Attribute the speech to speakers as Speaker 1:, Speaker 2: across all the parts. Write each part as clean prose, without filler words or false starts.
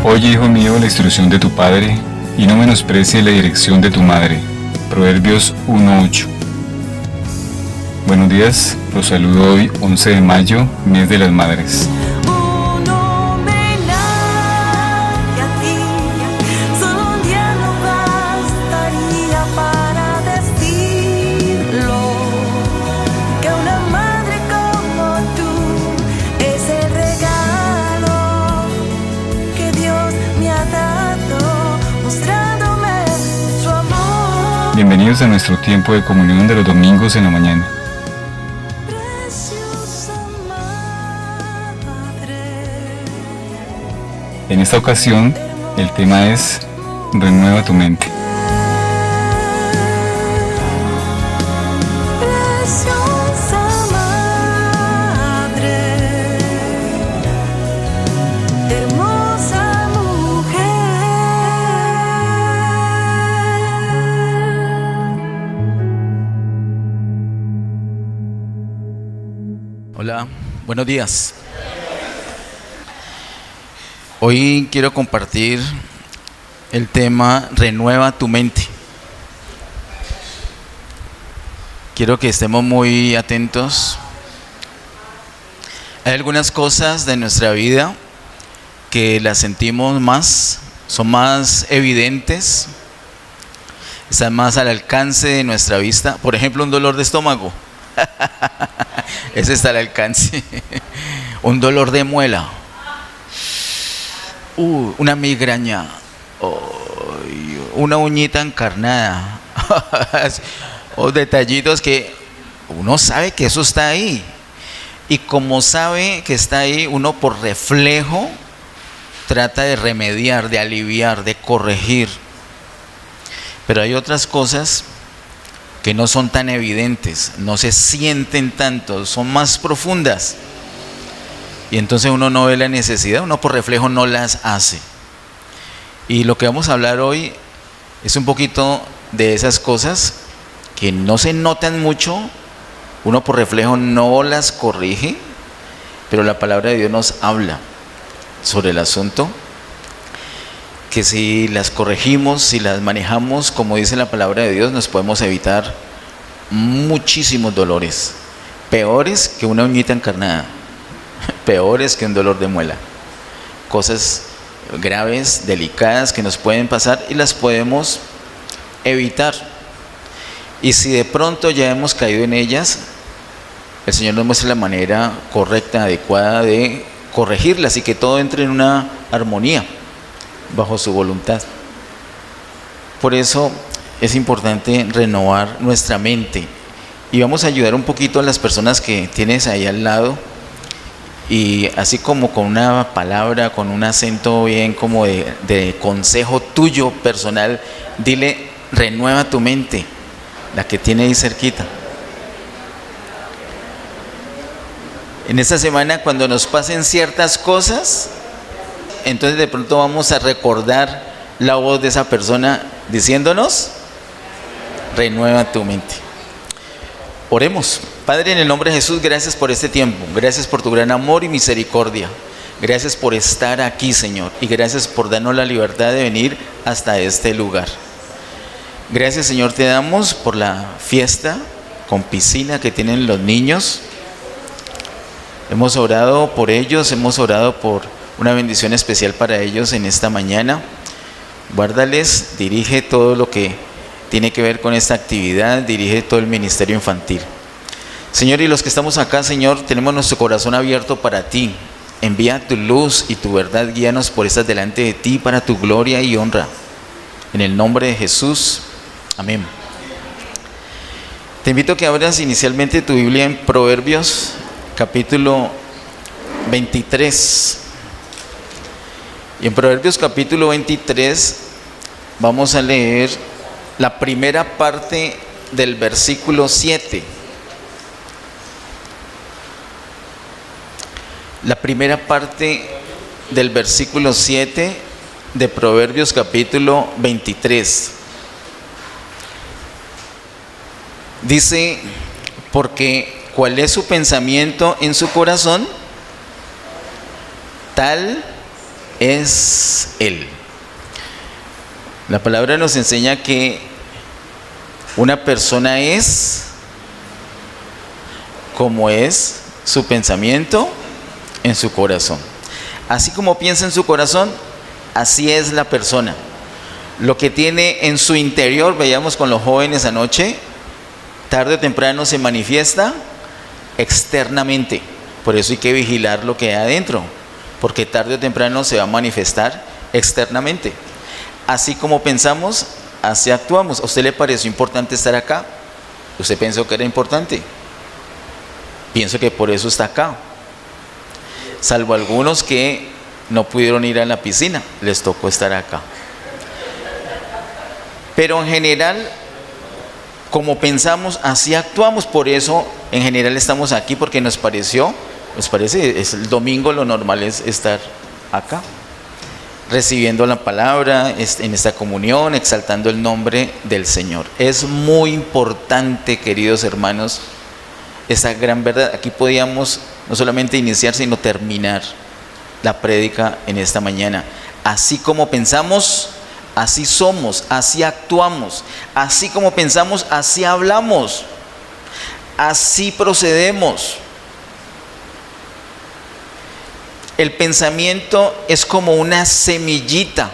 Speaker 1: Oye, hijo mío, la instrucción de tu padre, y no menosprecies la dirección de tu madre. Proverbios 1:8. Buenos días, los saludo hoy, 11 de mayo, mes de las madres. Bienvenidos a nuestro tiempo de comunión de los domingos en la mañana. En esta ocasión, el tema es Renueva tu mente.
Speaker 2: Hola, buenos días. Hoy quiero compartir el tema Renueva tu mente. Quiero que estemos muy atentos. Hay algunas cosas de nuestra vida que las sentimos más, son más evidentes, están más al alcance de nuestra vista. Por ejemplo, un dolor de estómago. Ese está al alcance. Un dolor de muela. Una migraña. Una uñita encarnada. O detallitos que uno sabe que eso está ahí. Y como sabe que está ahí, uno por reflejo trata de remediar, de aliviar, de corregir. Pero hay otras cosas que no son tan evidentes, no se sienten tanto, son más profundas. Y entonces uno no ve la necesidad, uno por reflejo no las hace. Y lo que vamos a hablar hoy es un poquito de esas cosas que no se notan mucho, uno por reflejo no las corrige, pero la palabra de Dios nos habla sobre el asunto, que si las corregimos, si las manejamos como dice la palabra de Dios, nos podemos evitar muchísimos dolores, peores que una uñita encarnada, peores que un dolor de muela, cosas graves, delicadas que nos pueden pasar y las podemos evitar. Y si de pronto ya hemos caído en ellas, el Señor nos muestra la manera correcta, adecuada de corregirlas y que todo entre en una armonía bajo su voluntad. Por eso es importante renovar nuestra mente y vamos a ayudar un poquito a las personas que tienes ahí al lado y así como con una palabra, con un acento bien como de consejo tuyo personal, dile: renueva tu mente, la que tiene ahí cerquita. En esta semana, cuando nos pasen ciertas cosas, entonces de pronto vamos a recordar la voz de esa persona diciéndonos: renueva tu mente. Oremos. Padre, en el nombre de Jesús, gracias por este tiempo, gracias por tu gran amor y misericordia, gracias por estar aquí, Señor, y gracias por darnos la libertad de venir hasta este lugar. Gracias, Señor, te damos por la fiesta con piscina que tienen los niños. Hemos orado por ellos, hemos orado por una bendición especial para ellos en esta mañana. Guárdales, dirige todo lo que tiene que ver con esta actividad, dirige todo el ministerio infantil. Señor, y los que estamos acá, Señor, tenemos nuestro corazón abierto para ti. Envía tu luz y tu verdad, guíanos por estas delante de ti para tu gloria y honra. En el nombre de Jesús, amén. Te invito a que abras inicialmente tu Biblia en Proverbios, capítulo 23. Y en Proverbios capítulo 23 vamos a leer la primera parte del versículo 7. La primera parte del versículo 7 de Proverbios capítulo 23. Dice: porque cuál es su pensamiento en su corazón, tal es Él. La palabra nos enseña que una persona es como es su pensamiento en su corazón. Así como piensa en su corazón, así es la persona. Lo que tiene en su interior, veíamos con los jóvenes anoche, tarde o temprano se manifiesta externamente. Por eso hay que vigilar lo que hay adentro, porque tarde o temprano se va a manifestar externamente. Así como pensamos, así actuamos. ¿A usted le pareció importante estar acá? ¿Usted pensó que era importante? Pienso que por eso está acá. Salvo algunos que no pudieron ir a la piscina, les tocó estar acá. Pero en general, como pensamos, así actuamos. Por eso, en general estamos aquí, porque nos parece, es el domingo, lo normal es estar acá, recibiendo la palabra, en esta comunión, exaltando el nombre del Señor. Es muy importante, queridos hermanos, esa gran verdad. Aquí podíamos no solamente iniciar, sino terminar la prédica en esta mañana. Así como pensamos, así somos, así actuamos. Así como pensamos, así hablamos. Así procedemos. El pensamiento es como una semillita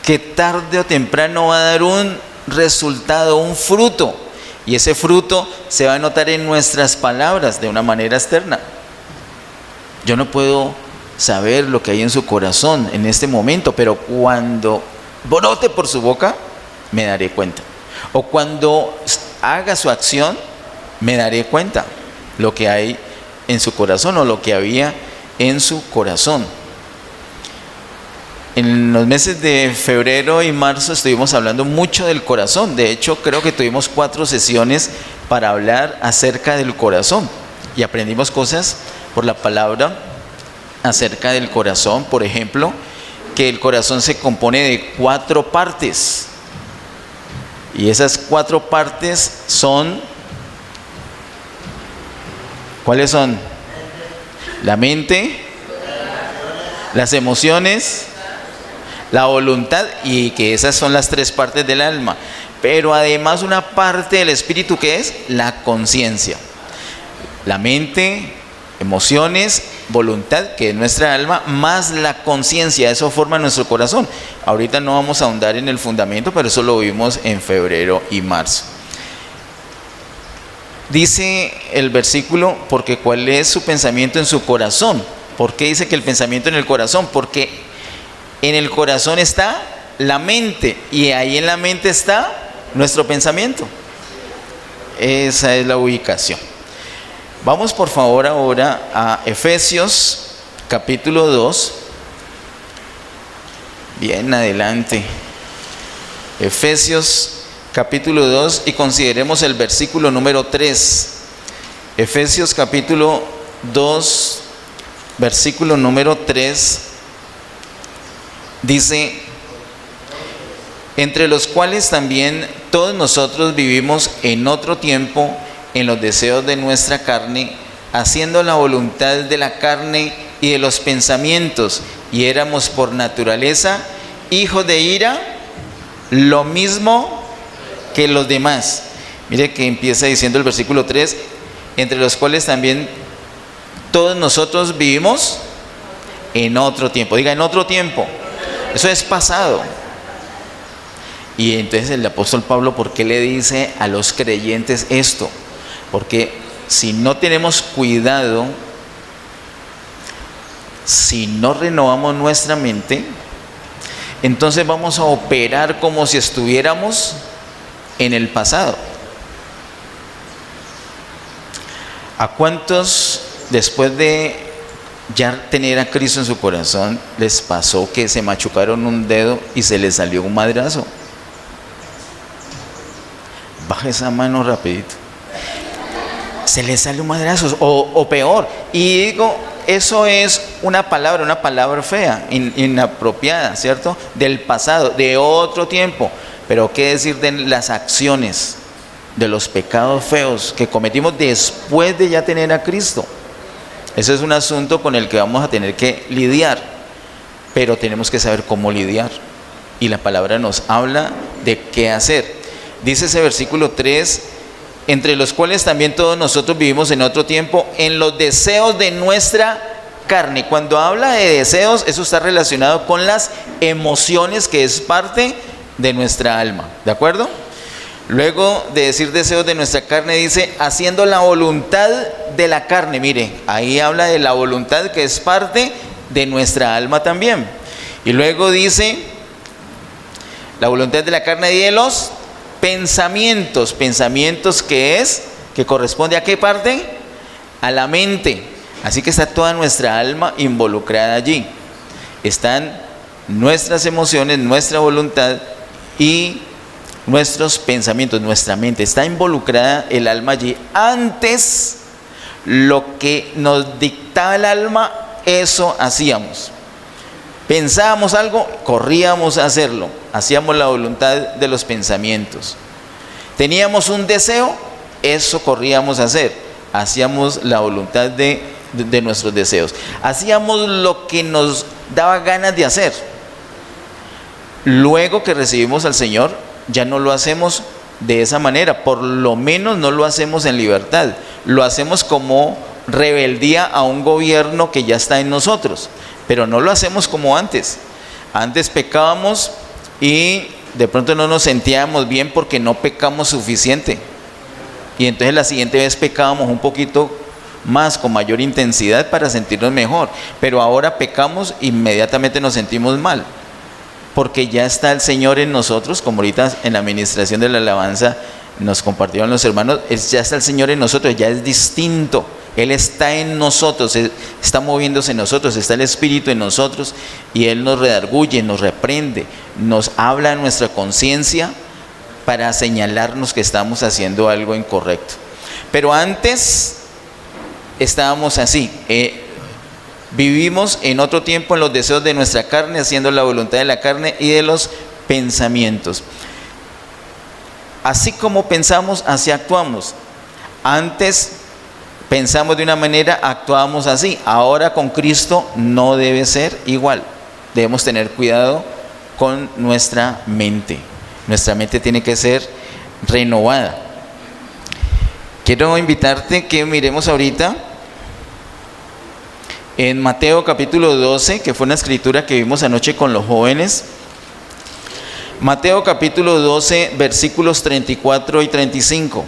Speaker 2: que tarde o temprano va a dar un resultado, un fruto. Y ese fruto se va a notar en nuestras palabras de una manera externa. Yo no puedo saber lo que hay en su corazón en este momento, pero cuando brote por su boca, me daré cuenta. O cuando haga su acción, me daré cuenta lo que hay en su corazón o lo que había en su corazón. En los meses de febrero y marzo estuvimos hablando mucho del corazón. De hecho, creo que tuvimos 4 sesiones para hablar acerca del corazón. Y aprendimos cosas por la palabra acerca del corazón. Por ejemplo, que el corazón se compone de 4 partes. Y esas 4 partes son... ¿Cuáles son? La mente, las emociones, la voluntad, y que esas son las 3 partes del alma. Pero además una parte del espíritu, que es la conciencia. La mente, emociones, voluntad, que es nuestra alma, más la conciencia. Eso forma nuestro corazón. Ahorita no vamos a ahondar en el fundamento, pero eso lo vimos en febrero y marzo. Dice el versículo, porque ¿cuál es su pensamiento en su corazón? ¿Por qué dice que el pensamiento en el corazón? Porque en el corazón está la mente, y ahí en la mente está nuestro pensamiento. Esa es la ubicación. Vamos por favor ahora a Efesios capítulo 2. Bien, adelante. Efesios capítulo 2, y consideremos el versículo número 3. Efesios capítulo 2, versículo número 3, dice: entre los cuales también todos nosotros vivimos en otro tiempo en los deseos de nuestra carne, haciendo la voluntad de la carne y de los pensamientos, y éramos por naturaleza hijos de ira, lo mismo que los demás. Mire que empieza diciendo el versículo 3, entre los cuales también todos nosotros vivimos en otro tiempo. Diga, en otro tiempo. Eso es pasado. Y entonces el apóstol Pablo, ¿por qué le dice a los creyentes esto? Porque si no tenemos cuidado, si no renovamos nuestra mente, entonces vamos a operar como si estuviéramos en el pasado. ¿A cuántos después de ya tener a Cristo en su corazón les pasó que se machucaron un dedo y se les salió un madrazo? Baja esa mano rapidito. Se les sale un madrazo, o peor. Y digo, eso es una palabra fea, inapropiada, ¿cierto? Del pasado, de otro tiempo. Pero qué decir de las acciones, de los pecados feos que cometimos después de ya tener a Cristo. Ese es un asunto con el que vamos a tener que lidiar. pero tenemos que saber cómo lidiar. Y la palabra nos habla de qué hacer. Dice ese versículo 3, entre los cuales también todos nosotros vivimos en otro tiempo, en los deseos de nuestra carne. Cuando habla de deseos, eso está relacionado con las emociones, que es parte de nuestra alma, ¿de acuerdo? Luego de decir deseos de nuestra carne, dice haciendo la voluntad de la carne. Mire, ahí habla de la voluntad, que es parte de nuestra alma también. Y luego dice la voluntad de la carne y de los pensamientos. Pensamientos, que corresponde a qué parte? A la mente. Así que está toda nuestra alma involucrada allí. Están nuestras emociones, nuestra voluntad y nuestros pensamientos, nuestra mente. Está involucrada el alma allí. Antes, lo que nos dictaba el alma, eso hacíamos. Pensábamos algo, corríamos a hacerlo. Hacíamos la voluntad de los pensamientos. Teníamos un deseo, eso corríamos a hacer. Hacíamos la voluntad de nuestros deseos. Hacíamos lo que nos daba ganas de hacer. Luego que recibimos al Señor, ya no lo hacemos de esa manera. Por lo menos no lo hacemos en libertad. Lo hacemos como rebeldía a un gobierno que ya está en nosotros. Pero no lo hacemos como antes. Antes pecábamos y de pronto no nos sentíamos bien porque no pecamos suficiente. Y entonces la siguiente vez pecábamos un poquito más, con mayor intensidad, para sentirnos mejor. Pero ahora pecamos, inmediatamente nos sentimos mal, porque ya está el Señor en nosotros. Como ahorita en la administración de la alabanza nos compartieron los hermanos, ya está el Señor en nosotros, ya es distinto. Él está en nosotros, está moviéndose en nosotros, está el Espíritu en nosotros, y Él nos redarguye, nos reprende, nos habla en nuestra conciencia para señalarnos que estamos haciendo algo incorrecto. Pero antes estábamos así, vivimos en otro tiempo en los deseos de nuestra carne, haciendo la voluntad de la carne y de los pensamientos. Así como pensamos, así actuamos. Antes pensamos de una manera, actuábamos así. Ahora con Cristo no debe ser igual. Debemos tener cuidado con nuestra mente. Nuestra mente tiene que ser renovada. Quiero invitarte que miremos ahorita en Mateo capítulo 12, que fue una escritura que vimos anoche con los jóvenes. Mateo capítulo 12, versículos 34 y 35.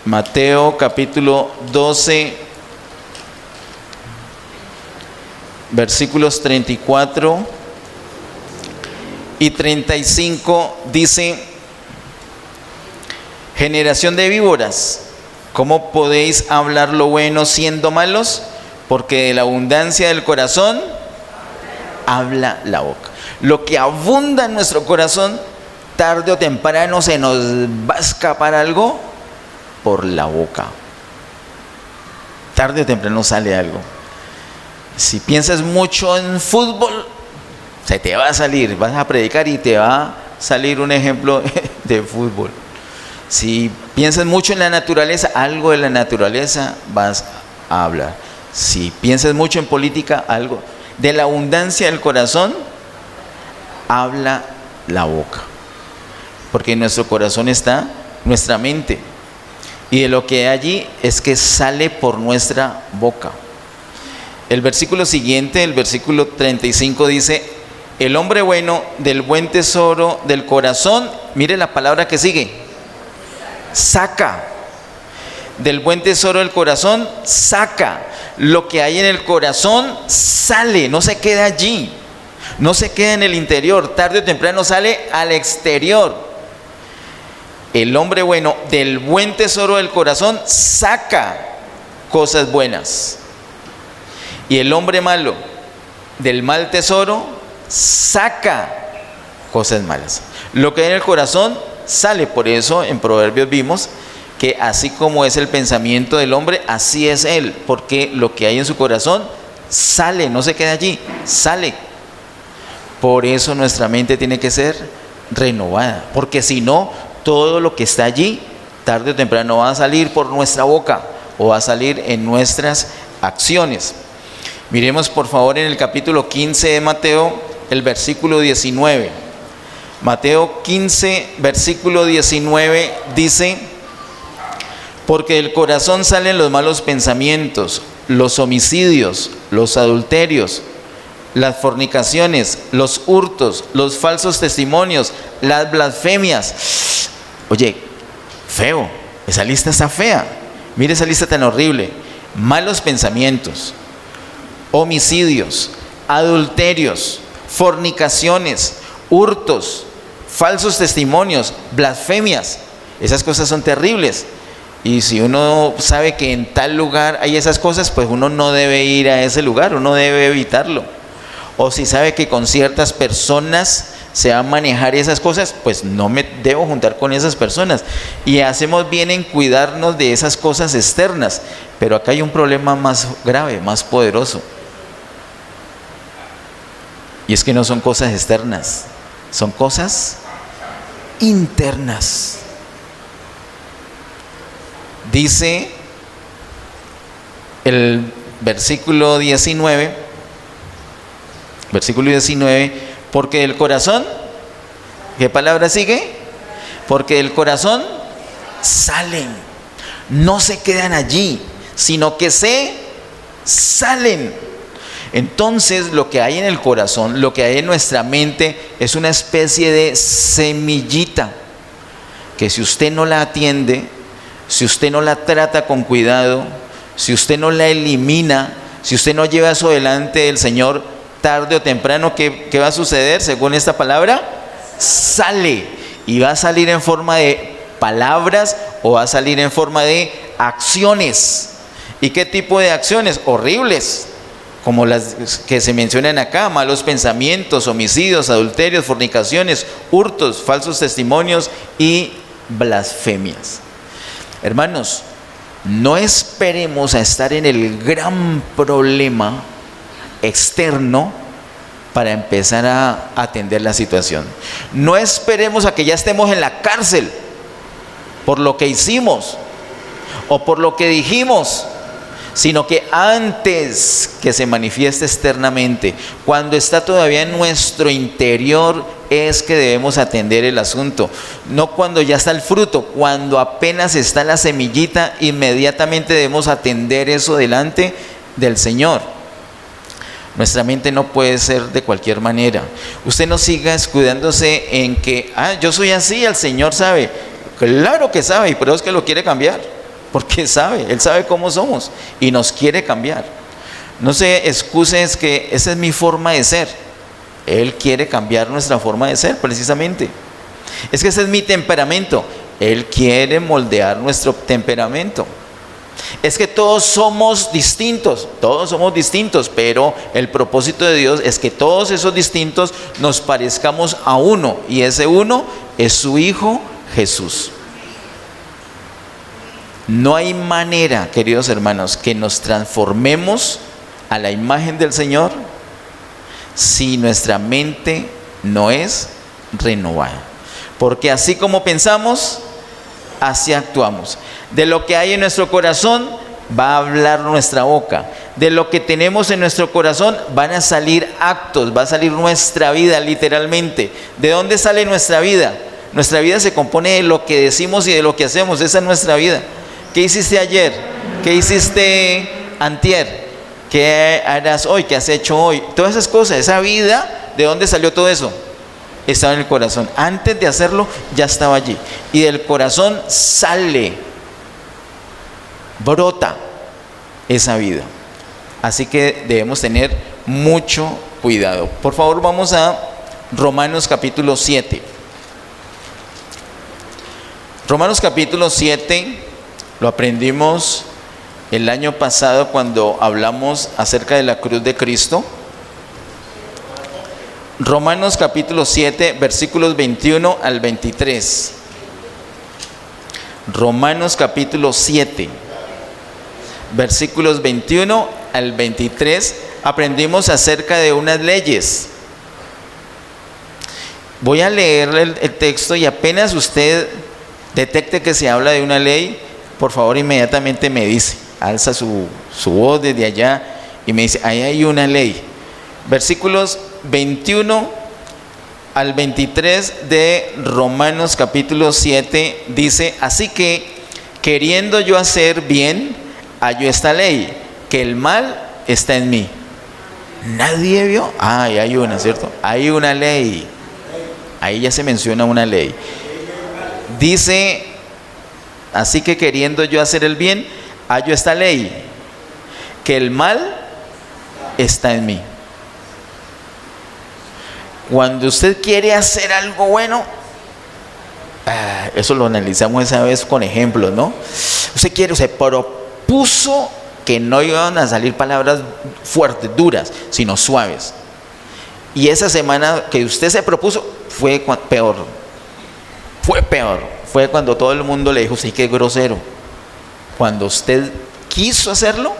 Speaker 2: Mateo capítulo 12, versículos 34 y 35 dice: generación de víboras, ¿cómo podéis hablar lo bueno siendo malos? Porque de la abundancia del corazón habla la boca. Lo que abunda en nuestro corazón, tarde o temprano se nos va a escapar algo por la boca. Tarde o temprano sale algo. Si piensas mucho en fútbol, se te va a salir, vas a predicar y te va a salir un ejemplo de fútbol. Si piensas mucho en la naturaleza, algo de la naturaleza vas a hablar. Si piensas mucho en política, algo de la abundancia del corazón habla la boca. Porque en nuestro corazón está nuestra mente. Y de lo que hay allí es que sale por nuestra boca. El versículo siguiente, el versículo 35 dice: el hombre bueno del buen tesoro del corazón, mire la palabra que sigue, saca. Del buen tesoro del corazón, saca. Lo que hay en el corazón sale, no se queda allí, no se queda en el interior, tarde o temprano sale al exterior. El hombre bueno del buen tesoro del corazón saca cosas buenas. Y el hombre malo del mal tesoro saca cosas malas. Lo que hay en el corazón sale. Por eso en Proverbios vimos que así como es el pensamiento del hombre, así es él. Porque lo que hay en su corazón sale, no se queda allí, sale. Por eso nuestra mente tiene que ser renovada. Porque si no, todo lo que está allí, tarde o temprano va a salir por nuestra boca o va a salir en nuestras acciones. Miremos por favor en el capítulo 15 de Mateo, el versículo 19. Mateo 15, versículo 19 dice: porque del corazón salen los malos pensamientos, los homicidios, los adulterios, las fornicaciones, los hurtos, los falsos testimonios, las blasfemias. Oye, feo, esa lista está fea. Mire esa lista tan horrible. Malos pensamientos, homicidios, adulterios, fornicaciones, hurtos, falsos testimonios, blasfemias. Esas cosas son terribles. Y si uno sabe que en tal lugar hay esas cosas, pues uno no debe ir a ese lugar, uno debe evitarlo. O si sabe que con ciertas personas se va a manejar esas cosas, pues no me debo juntar con esas personas. Y hacemos bien en cuidarnos de esas cosas externas. Pero acá hay un problema más grave, más poderoso. Y es que no son cosas externas, son cosas internas. Dice el versículo 19, porque del corazón, ¿qué palabra sigue? Porque del corazón salen, no se quedan allí, sino que se salen. Entonces lo que hay en el corazón, lo que hay en nuestra mente es una especie de semillita que si usted no la atiende, si usted no la trata con cuidado, si usted no la elimina, si usted no lleva eso delante del Señor, tarde o temprano, ¿qué va a suceder según esta palabra? Sale, y va a salir en forma de palabras o va a salir en forma de acciones. ¿Y qué tipo de acciones? Horribles, como las que se mencionan acá: malos pensamientos, homicidios, adulterios, fornicaciones, hurtos, falsos testimonios y blasfemias. Hermanos, no esperemos a estar en el gran problema externo para empezar a atender la situación. No esperemos a que ya estemos en la cárcel por lo que hicimos o por lo que dijimos, sino que antes que se manifieste externamente, cuando está todavía en nuestro interior, es que debemos atender el asunto. No cuando ya está el fruto, cuando apenas está la semillita, inmediatamente debemos atender eso delante del Señor. Nuestra mente no puede ser de cualquier manera. Usted no siga escudándose en que, yo soy así, el Señor sabe. Claro que sabe, y por eso es que lo quiere cambiar. Porque sabe, Él sabe cómo somos y nos quiere cambiar. No se excuses que esa es mi forma de ser. Él quiere cambiar nuestra forma de ser, precisamente. Es que ese es mi temperamento. Él quiere moldear nuestro temperamento. Es que todos somos distintos, pero el propósito de Dios es que todos esos distintos nos parezcamos a uno, y ese uno es su Hijo Jesús. No hay manera, queridos hermanos, que nos transformemos a la imagen del Señor si nuestra mente no es renovada. Porque así como pensamos, así actuamos. De lo que hay en nuestro corazón va a hablar nuestra boca. De lo que tenemos en nuestro corazón van a salir actos, va a salir nuestra vida, literalmente. ¿De dónde sale nuestra vida? Nuestra vida se compone de lo que decimos y de lo que hacemos. Esa es nuestra vida. ¿Qué hiciste ayer? ¿Qué hiciste antier? ¿Qué harás hoy? ¿Qué has hecho hoy? Todas esas cosas, esa vida, ¿de dónde salió todo eso? Estaba en el corazón. Antes de hacerlo, ya estaba allí. Y del corazón sale, brota esa vida. Así que debemos tener mucho cuidado. Por favor, vamos a Romanos capítulo 7. Romanos capítulo 7. Lo aprendimos el año pasado cuando hablamos acerca de la cruz de Cristo. Romanos capítulo 7, versículos 21 al 23. Romanos capítulo 7, versículos 21 al 23. Aprendimos acerca de unas leyes. Voy a leer el texto y apenas usted detecte que se habla de una ley, por favor inmediatamente me dice, alza su voz desde allá Y me dice, ahí hay una ley. Versículos 21 al 23 de Romanos capítulo 7 dice, así que queriendo yo hacer bien, hallo esta ley, que el mal está en mí. ¿Nadie vio? Ahí hay una, ¿cierto? Hay una ley. Ahí ya se menciona una ley. Dice, así que queriendo yo hacer el bien, hallo esta ley, que el mal está en mí. Cuando usted quiere hacer algo bueno, eso lo analizamos esa vez con ejemplos, ¿no? Se propuso que no iban a salir palabras fuertes, duras, sino suaves. Y esa semana que usted se propuso fue peor. Fue peor. Fue cuando todo el mundo le dijo, sí, qué grosero. Cuando usted quiso hacerlo,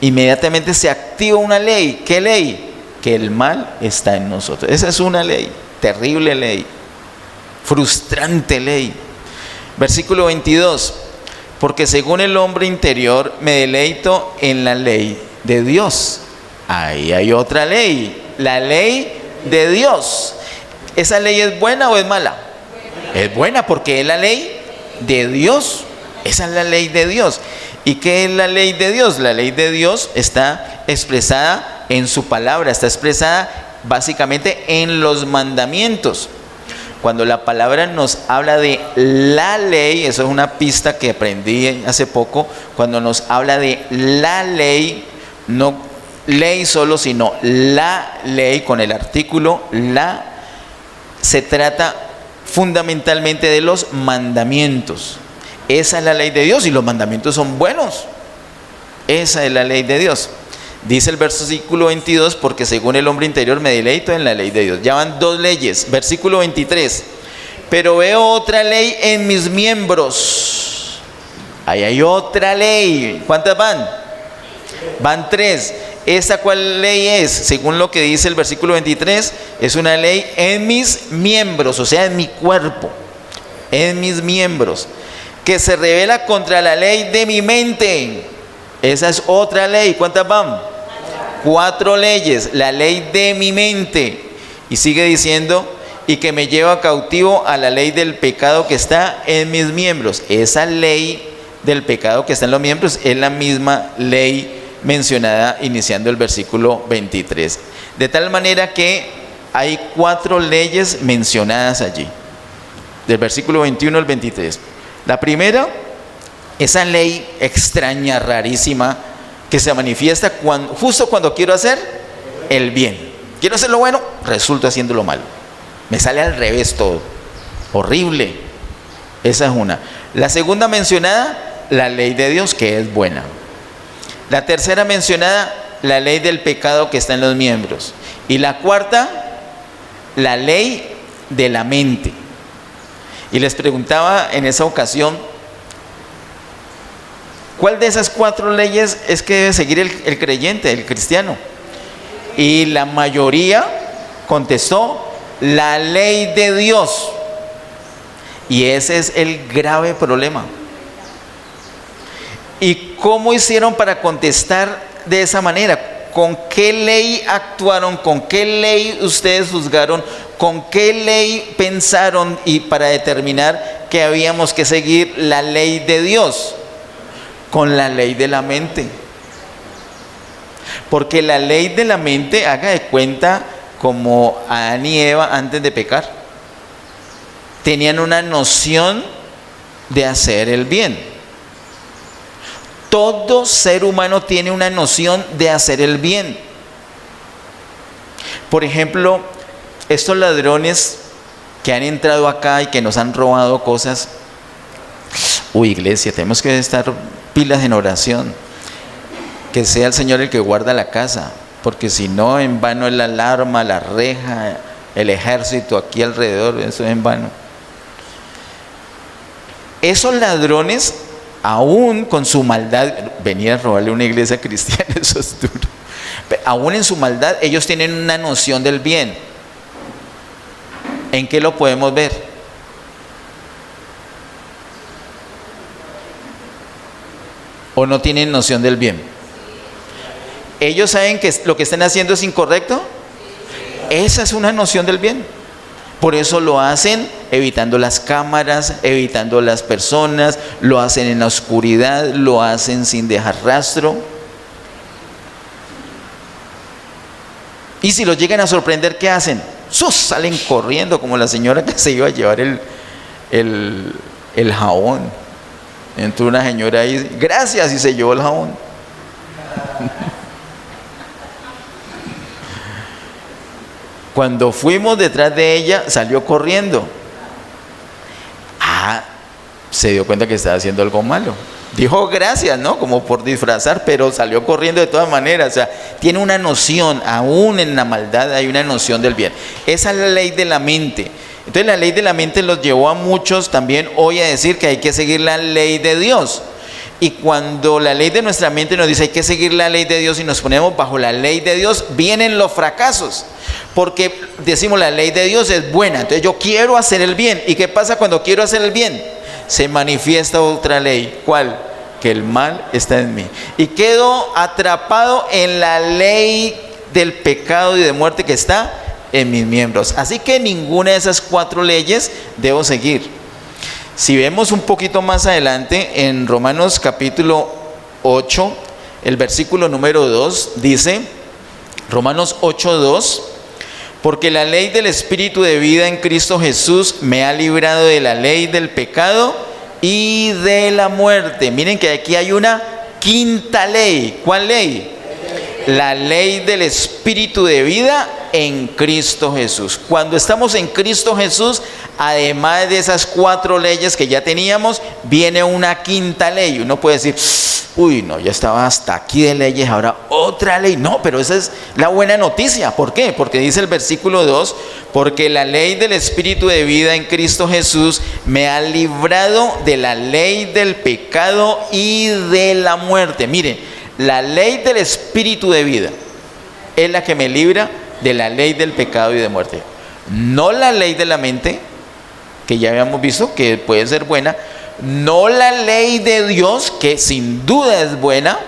Speaker 2: inmediatamente se activa una ley. ¿Qué ley? Que el mal está en nosotros. Esa es una ley, terrible ley, frustrante ley. Versículo 22. Porque según el hombre interior me deleito en la ley de Dios. Ahí hay otra ley, la ley de Dios. ¿Esa ley es buena o es mala? Es buena porque es la ley de Dios. Esa es la ley de Dios. ¿Y qué es la ley de Dios? La ley de Dios está expresada en su palabra, está expresada básicamente en los mandamientos. Cuando la palabra nos habla de la ley, eso es una pista que aprendí hace poco, cuando nos habla de la ley, no ley solo, sino la ley con el artículo la, se trata fundamentalmente de los mandamientos. Esa es la ley de Dios y los mandamientos son buenos. Esa es la ley de Dios. Dice el versículo 22, porque según el hombre interior me deleito en la ley de Dios. Ya van dos leyes. Versículo 23. Pero veo otra ley en mis miembros. Ahí hay otra ley. ¿Cuántas van? Van tres. ¿Esta cuál ley es? Según lo que dice el versículo 23, es una ley en mis miembros, o sea, en mi cuerpo. En mis miembros. Que se revela contra la ley de mi mente. Esa es otra ley. ¿Cuántas van? 4 leyes. La ley de mi mente. Y sigue diciendo, y que me lleva cautivo a la ley del pecado que está en mis miembros. Esa ley del pecado que está en los miembros es la misma ley mencionada iniciando el versículo 23. De tal manera que hay 4 leyes mencionadas allí. Del versículo 21 al 23. La primera, esa ley extraña, rarísima, que se manifiesta justo cuando quiero hacer el bien. Quiero hacer lo bueno, resulta haciendo lo malo. Me sale al revés todo. Horrible. Esa es una. La segunda mencionada, la ley de Dios, que es buena. La tercera mencionada, la ley del pecado que está en los miembros. Y la cuarta, la ley de la mente. Y les preguntaba en esa ocasión, ¿cuál de esas 4 leyes es que debe seguir el creyente, el cristiano? Y la mayoría contestó, la ley de Dios. Y ese es el grave problema. ¿Y cómo hicieron para contestar de esa manera? ¿Con qué ley actuaron? ¿Con qué ley ustedes juzgaron? ¿Con qué ley pensaron y para determinar que habíamos que seguir la ley de Dios? Con la ley de la mente. Porque la ley de la mente, haga de cuenta como Adán y Eva antes de pecar. Tenían una noción de hacer el bien. Todo ser humano tiene una noción de hacer el bien. Por ejemplo, estos ladrones que han entrado acá y que nos han robado cosas. Iglesia, tenemos que estar pilas en oración. Que sea el Señor el que guarda la casa. Porque si no, en vano es la alarma, la reja, el ejército aquí alrededor. Eso es en vano. Esos ladrones, aún con su maldad, venir a robarle una iglesia cristiana, eso es duro. Pero aún en su maldad, ellos tienen una noción del bien. ¿En qué lo podemos ver? ¿O no tienen noción del bien? ¿Ellos saben que lo que están haciendo es incorrecto? Esa es una noción del bien. Por eso lo hacen evitando las cámaras, evitando las personas, lo hacen en la oscuridad, lo hacen sin dejar rastro. Y si los llegan a sorprender, ¿qué hacen? Salen corriendo como la señora que se iba a llevar el jabón. Entró una señora ahí, gracias, y se llevó el jabón. Cuando fuimos detrás de ella, salió corriendo. Se dio cuenta que estaba haciendo algo malo. Dijo gracias, ¿no? Como por disfrazar, pero salió corriendo de todas maneras. O sea, tiene una noción, aún en la maldad hay una noción del bien. Esa es la ley de la mente. Entonces la ley de la mente los llevó a muchos también hoy a decir que hay que seguir la ley de Dios. Y cuando la ley de nuestra mente nos dice hay que seguir la ley de Dios y nos ponemos bajo la ley de Dios, vienen los fracasos. Porque decimos la ley de Dios es buena, entonces yo quiero hacer el bien. ¿Y qué pasa cuando quiero hacer el bien? Se manifiesta otra ley. ¿Cuál? Que el mal está en mí. Y quedo atrapado en la ley del pecado y de muerte que está en mis miembros. Así que ninguna de esas 4 leyes debo seguir. Si vemos un poquito más adelante, en Romanos capítulo 8, el versículo número 2, dice, Romanos 8:2, porque la ley del Espíritu de vida en Cristo Jesús me ha librado de la ley del pecado y de la muerte. Miren que aquí hay una quinta ley. ¿Cuál ley? La ley del Espíritu de vida en Cristo Jesús. Cuando estamos en Cristo Jesús, además de esas 4 leyes que ya teníamos, viene una quinta ley. Uno puede decir, uy, no, ya estaba hasta aquí de leyes, ahora otra ley. No, pero esa es la buena noticia. ¿Por qué? Porque dice el versículo 2, porque la ley del Espíritu de vida en Cristo Jesús me ha librado de la ley del pecado y de la muerte. Mire, la ley del Espíritu de vida es la que me libra de la ley del pecado y de muerte. No la ley de la mente, que ya habíamos visto que puede ser buena, no la ley de Dios, que sin duda es buena,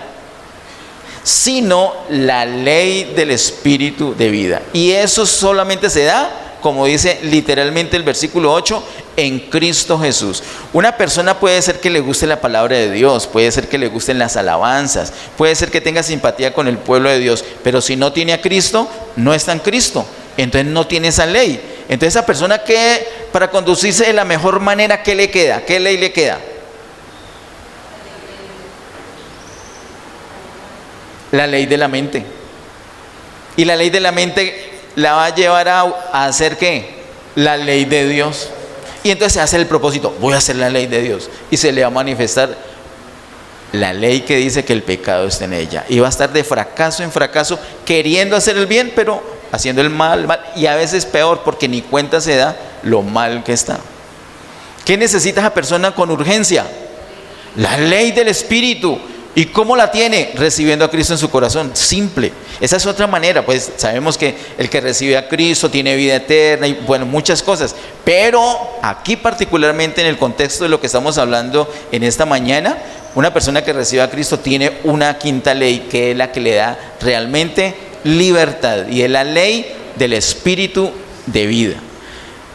Speaker 2: sino la ley del Espíritu de vida. Y eso solamente se da, como dice literalmente el versículo 8, en Cristo Jesús. Una persona puede ser que le guste la palabra de Dios, puede ser que le gusten las alabanzas, puede ser que tenga simpatía con el pueblo de Dios, pero si no tiene a Cristo, no está en Cristo. Entonces no tiene esa ley. Entonces esa persona, que para conducirse de la mejor manera, ¿qué le queda? ¿Qué ley le queda? La ley de la mente. Y la ley de la mente la va a llevar a hacer ¿qué? La ley de Dios. Y entonces se hace el propósito, voy a hacer la ley de Dios. Y se le va a manifestar la ley que dice que el pecado está en ella. Y va a estar de fracaso en fracaso, queriendo hacer el bien, pero haciendo el mal. Y a veces peor, porque ni cuenta se da lo mal que está. ¿Qué necesita esa persona con urgencia? La ley del Espíritu. ¿Y cómo la tiene? Recibiendo a Cristo en su corazón. Simple. Esa es otra manera. Pues sabemos que el que recibe a Cristo tiene vida eterna y bueno, muchas cosas. Pero aquí particularmente en el contexto de lo que estamos hablando en esta mañana, una persona que recibe a Cristo tiene una quinta ley, que es la que le da realmente libertad. Y es la ley del Espíritu de vida.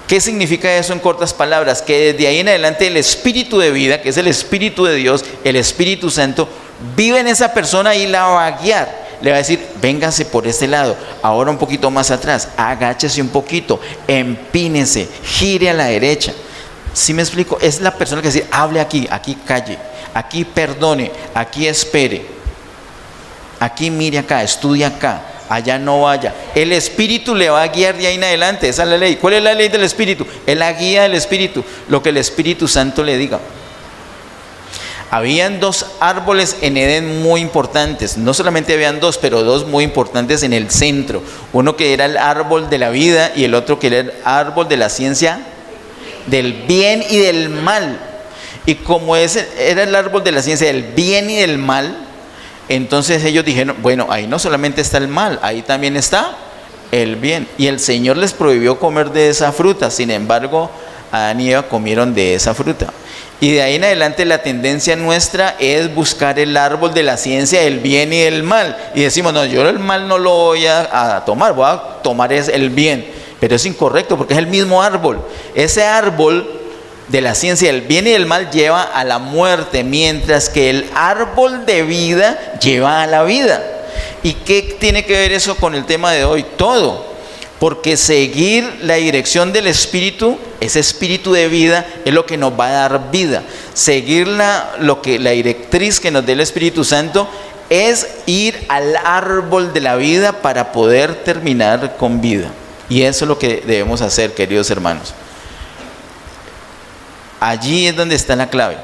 Speaker 2: ¿Qué significa eso en cortas palabras? Que desde ahí en adelante el Espíritu de vida, que es el Espíritu de Dios, el Espíritu Santo, vive en esa persona y la va a guiar. Le va a decir, véngase por este lado, ahora un poquito más atrás, agáchese un poquito, empínese, gire a la derecha. ¿Sí me explico? Es la persona que dice, hable aquí, aquí calle, aquí perdone, aquí espere, aquí mire acá, estudie acá, allá no vaya. El Espíritu le va a guiar de ahí en adelante. Esa es la ley. ¿Cuál es la ley del Espíritu? Es la guía del Espíritu, lo que el Espíritu Santo le diga. Habían 2 árboles en Edén muy importantes. No solamente habían 2, pero 2 muy importantes en el centro. Uno que era el árbol de la vida y el otro que era el árbol de la ciencia del bien y del mal. Y como ese era el árbol de la ciencia del bien y del mal, entonces ellos dijeron, bueno, ahí no solamente está el mal, ahí también está el bien. Y el Señor les prohibió comer de esa fruta. Sin embargo, Adán y Eva comieron de esa fruta. Y de ahí en adelante la tendencia nuestra es buscar el árbol de la ciencia del bien y del mal. Y decimos, no, yo el mal no lo voy a tomar, voy a tomar el bien. Pero es incorrecto porque es el mismo árbol. Ese árbol de la ciencia del bien y del mal lleva a la muerte, mientras que el árbol de vida lleva a la vida. ¿Y qué tiene que ver eso con el tema de hoy? Todo. Porque seguir la dirección del Espíritu, ese Espíritu de vida, es lo que nos va a dar vida. Seguir la directriz que nos dé el Espíritu Santo es ir al árbol de la vida para poder terminar con vida. Y eso es lo que debemos hacer, queridos hermanos. Allí es donde está la clave.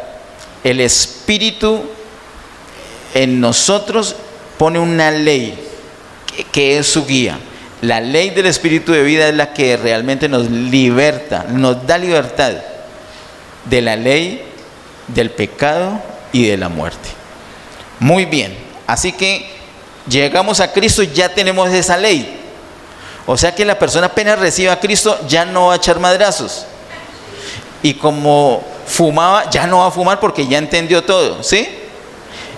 Speaker 2: El Espíritu en nosotros pone una ley que es su guía. La ley del Espíritu de vida es la que realmente nos liberta, nos da libertad de la ley del pecado y de la muerte. Muy bien, así que llegamos a Cristo y ya tenemos esa ley. O sea que la persona apenas recibe a Cristo ya no va a echar madrazos. Y como fumaba, ya no va a fumar porque ya entendió todo, ¿sí?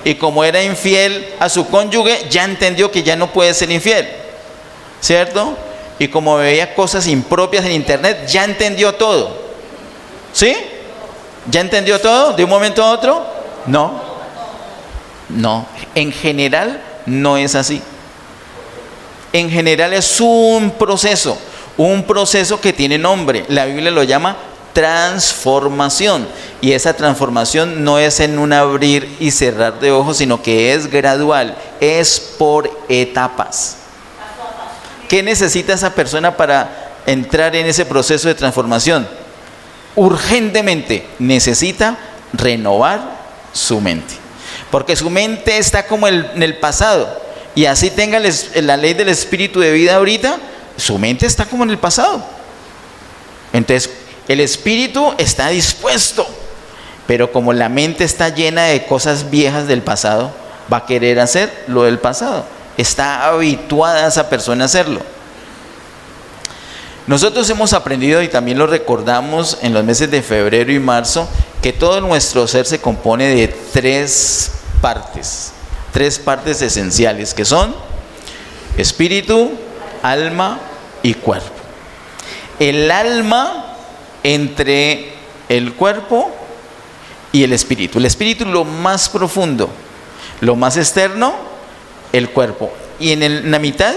Speaker 2: Y como era infiel a su cónyuge, ya entendió que ya no puede ser infiel, ¿cierto? Y como veía cosas impropias en internet, ya entendió todo, ¿sí? ¿Ya entendió todo de un momento a otro? No, en general no es así. En general es un proceso que tiene nombre. La Biblia lo llama transformación, y esa transformación no es en un abrir y cerrar de ojos, sino que es gradual, es por etapas. ¿Qué necesita esa persona para entrar en ese proceso de transformación? Urgentemente necesita renovar su mente, porque su mente está como en el pasado, y así tenga la ley del Espíritu de vida ahorita, su mente está como en el pasado. Entonces el Espíritu está dispuesto, pero como la mente está llena de cosas viejas del pasado, va a querer hacer lo del pasado. Está habituada esa persona a hacerlo. Nosotros hemos aprendido, y también lo recordamos en los meses de febrero y marzo, que todo nuestro ser se compone de tres partes esenciales, que son espíritu, alma y cuerpo. El alma entre el cuerpo y el espíritu. El espíritu es lo más profundo, lo más externo, el cuerpo, y en la mitad,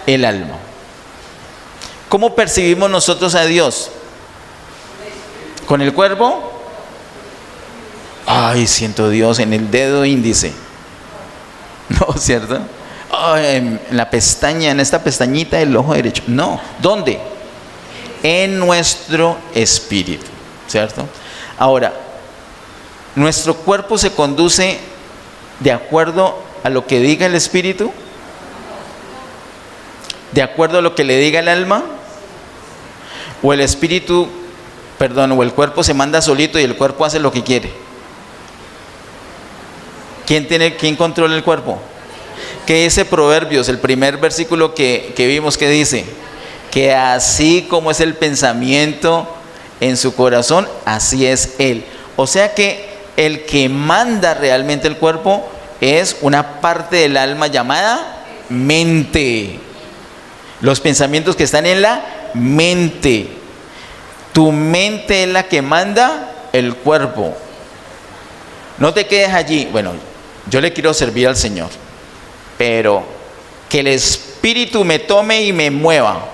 Speaker 2: el alma. ¿Cómo percibimos nosotros a Dios? ¿Con el cuerpo? Ay, siento Dios en el dedo índice. ¿No, cierto? Ay, en la pestaña, en esta pestañita del ojo derecho. No, ¿dónde? En nuestro espíritu, ¿cierto? Ahora, nuestro cuerpo se conduce de acuerdo a lo que diga el espíritu, de acuerdo a lo que le diga el alma, o el espíritu, o el cuerpo se manda solito y el cuerpo hace lo que quiere. ¿Quién controla el cuerpo? ¿Qué dice Proverbios? El primer versículo que vimos, ¿qué dice? Que así como es el pensamiento en su corazón, así es él. O sea que el que manda realmente el cuerpo es una parte del alma llamada mente. Los pensamientos que están en la mente. Tu mente es la que manda el cuerpo. No te quedes allí. Bueno, yo le quiero servir al Señor, pero que el Espíritu me tome y me mueva.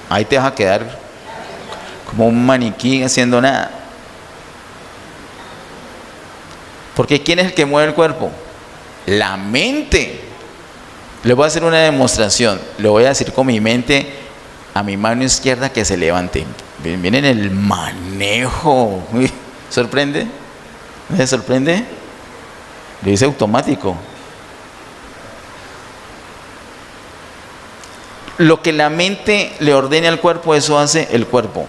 Speaker 2: Ahí te vas a quedar como un maniquí haciendo nada. Porque ¿quién es el que mueve el cuerpo? La mente. Le voy a hacer una demostración. Le voy a decir con mi mente a mi mano izquierda que se levante. Miren el manejo. ¿Sorprende? ¿No se sorprende? Lo dice automático. Lo que la mente le ordene al cuerpo, eso hace el cuerpo.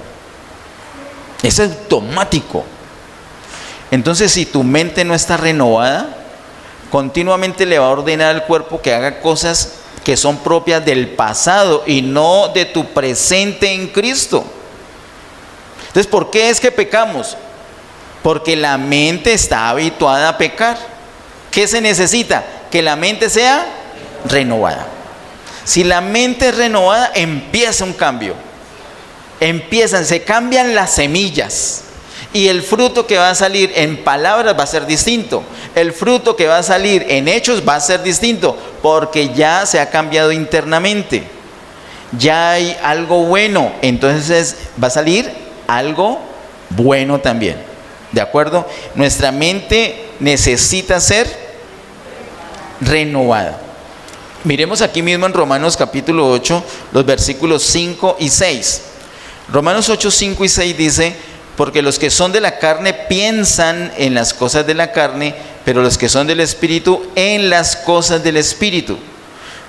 Speaker 2: Es automático. Entonces, si tu mente no está renovada, continuamente le va a ordenar al cuerpo que haga cosas que son propias del pasado y no de tu presente en Cristo. Entonces, ¿por qué es que pecamos? Porque la mente está habituada a pecar. ¿Qué se necesita? Que la mente sea renovada. Si la mente es renovada, empieza un cambio. Se cambian las semillas. Y el fruto que va a salir en palabras va a ser distinto. El fruto que va a salir en hechos va a ser distinto. Porque ya se ha cambiado internamente. Ya hay algo bueno. Entonces va a salir algo bueno también. ¿De acuerdo? Nuestra mente necesita ser renovada. Miremos aquí mismo en Romanos capítulo 8, los versículos 5 y 6. Romanos 8, 5 y 6 dice: porque los que son de la carne piensan en las cosas de la carne, pero los que son del Espíritu en las cosas del Espíritu.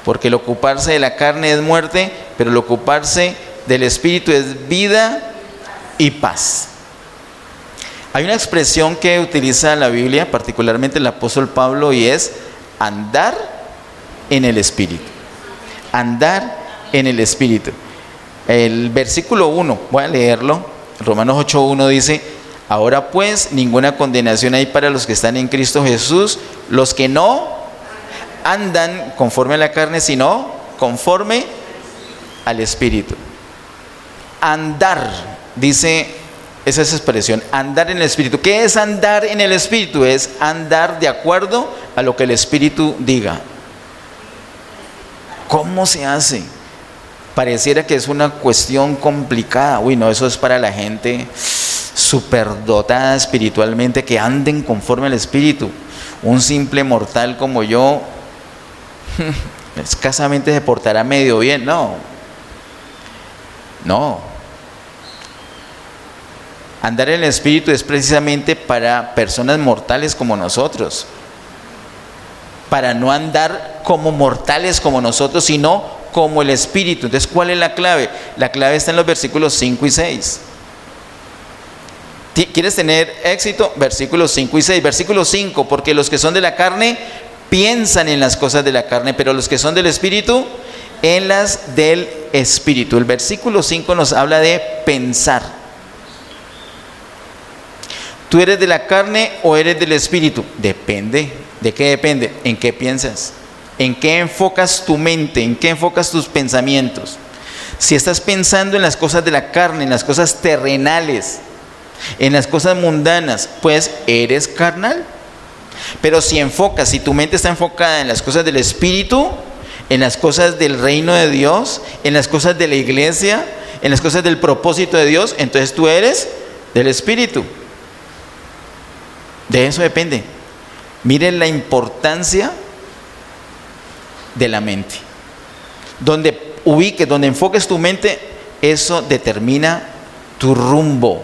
Speaker 2: Porque el ocuparse de la carne es muerte, pero el ocuparse del Espíritu es vida y paz. Hay una expresión que utiliza la Biblia, particularmente el apóstol Pablo, y es andar en el Espíritu. Andar en el Espíritu. El versículo 1, voy a leerlo. Romanos 8:1 dice: ahora pues ninguna condenación hay para los que están en Cristo Jesús, los que no andan conforme a la carne, sino conforme al Espíritu. Andar, dice esa expresión, andar en el Espíritu. ¿Qué es andar en el Espíritu? Es andar de acuerdo a lo que el Espíritu diga. ¿Cómo se hace? Pareciera que es una cuestión complicada. Uy, no, eso es para la gente superdotada espiritualmente, que anden conforme al Espíritu. Un simple mortal como yo escasamente se portará medio bien. No. Andar en el Espíritu es precisamente para personas mortales como nosotros. Para no andar como mortales como nosotros, sino como el Espíritu. Entonces, ¿cuál es la clave? La clave está en los versículos 5 y 6. ¿Quieres tener éxito? Versículos 5 y 6. Versículo 5, porque los que son de la carne piensan en las cosas de la carne, pero los que son del Espíritu, en las del Espíritu. El versículo 5 nos habla de pensar. ¿Tú eres de la carne o eres del Espíritu? Depende. ¿De qué depende? ¿En qué piensas? ¿En qué enfocas tu mente? ¿En qué enfocas tus pensamientos? Si estás pensando en las cosas de la carne, en las cosas terrenales, en las cosas mundanas, pues eres carnal. Pero si tu mente está enfocada en las cosas del Espíritu, en las cosas del reino de Dios, en las cosas de la iglesia, en las cosas del propósito de Dios, entonces tú eres del Espíritu. De eso depende. Miren la importancia de la mente. Donde ubiques, donde enfoques tu mente, eso determina tu rumbo.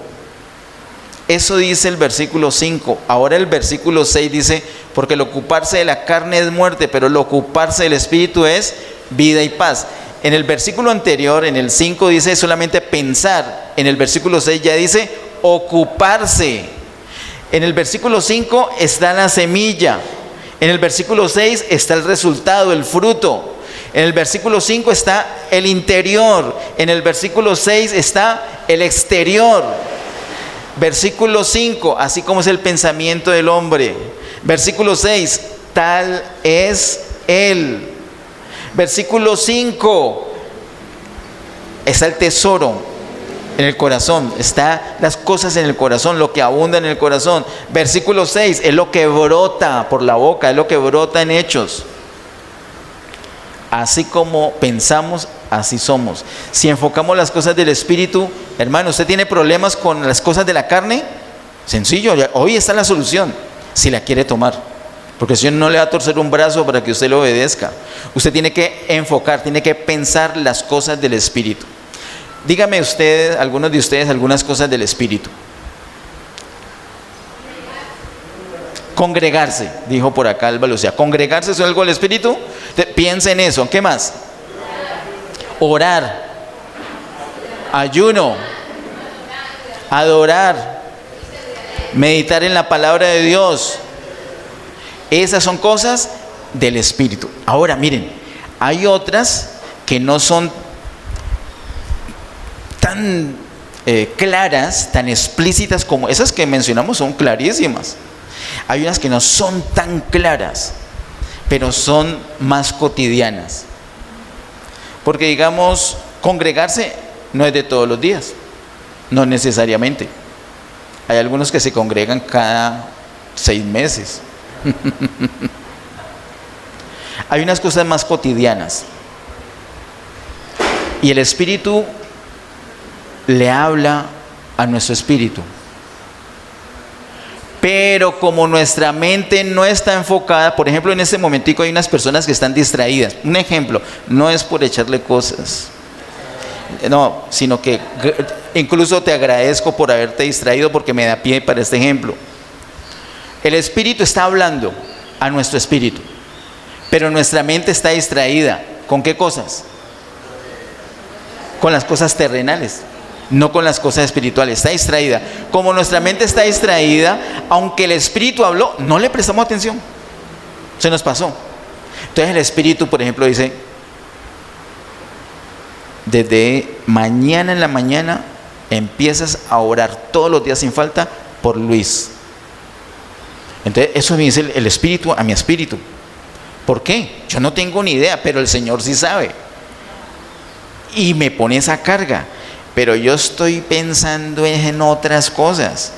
Speaker 2: Eso dice el versículo 5. Ahora el versículo 6 dice: porque el ocuparse de la carne es muerte, pero el ocuparse del Espíritu es vida y paz. En el versículo anterior, en el 5, dice solamente pensar. En el versículo 6 ya dice ocuparse. En el versículo 5 está la semilla. En el versículo 6 está el resultado, el fruto. En el versículo 5 está el interior. En el versículo 6 está el exterior. Versículo 5, así como es el pensamiento del hombre. Versículo 6, tal es él. Versículo 5, está el tesoro en el corazón, están las cosas en el corazón, lo que abunda en el corazón. Versículo 6, es lo que brota por la boca, es lo que brota en hechos. Así como pensamos, así somos. Si enfocamos las cosas del Espíritu, hermano, ¿usted tiene problemas con las cosas de la carne? Sencillo, hoy está la solución, si la quiere tomar. Porque el Señor no le va a torcer un brazo para que usted le obedezca. Usted tiene que enfocar, tiene que pensar las cosas del Espíritu. Dígame ustedes, algunos de ustedes, algunas cosas del Espíritu. Congregarse, dijo por acá Alba Lucía. ¿Congregarse es algo del Espíritu? Piensa en eso. ¿Qué más? Orar, ayuno, adorar, meditar en la palabra de Dios. Esas son cosas del Espíritu. Ahora miren, hay otras que no son tan claras, tan explícitas como esas que mencionamos, son clarísimas. Hay unas que no son tan claras, pero son más cotidianas. Porque digamos, congregarse no es de todos los días, no necesariamente. Hay algunos que se congregan cada 6 meses. Hay unas cosas más cotidianas. Y el Espíritu le habla a nuestro espíritu. Pero como nuestra mente no está enfocada, por ejemplo, en este momentico hay unas personas que están distraídas. Un ejemplo, no es por echarle cosas, no, sino que incluso te agradezco por haberte distraído porque me da pie para este ejemplo. El Espíritu está hablando a nuestro espíritu, pero nuestra mente está distraída. ¿Con qué cosas? Con las cosas terrenales, no con las cosas espirituales. Está distraída. Como nuestra mente está distraída, aunque el Espíritu habló, no le prestamos atención. Se nos pasó. Entonces el Espíritu, por ejemplo, dice: desde mañana en la mañana empiezas a orar todos los días sin falta por Luis. Entonces eso me dice el Espíritu a mi espíritu. ¿Por qué? Yo no tengo ni idea, pero el Señor sí sabe. Y me pone esa carga. Pero yo estoy pensando en otras cosas.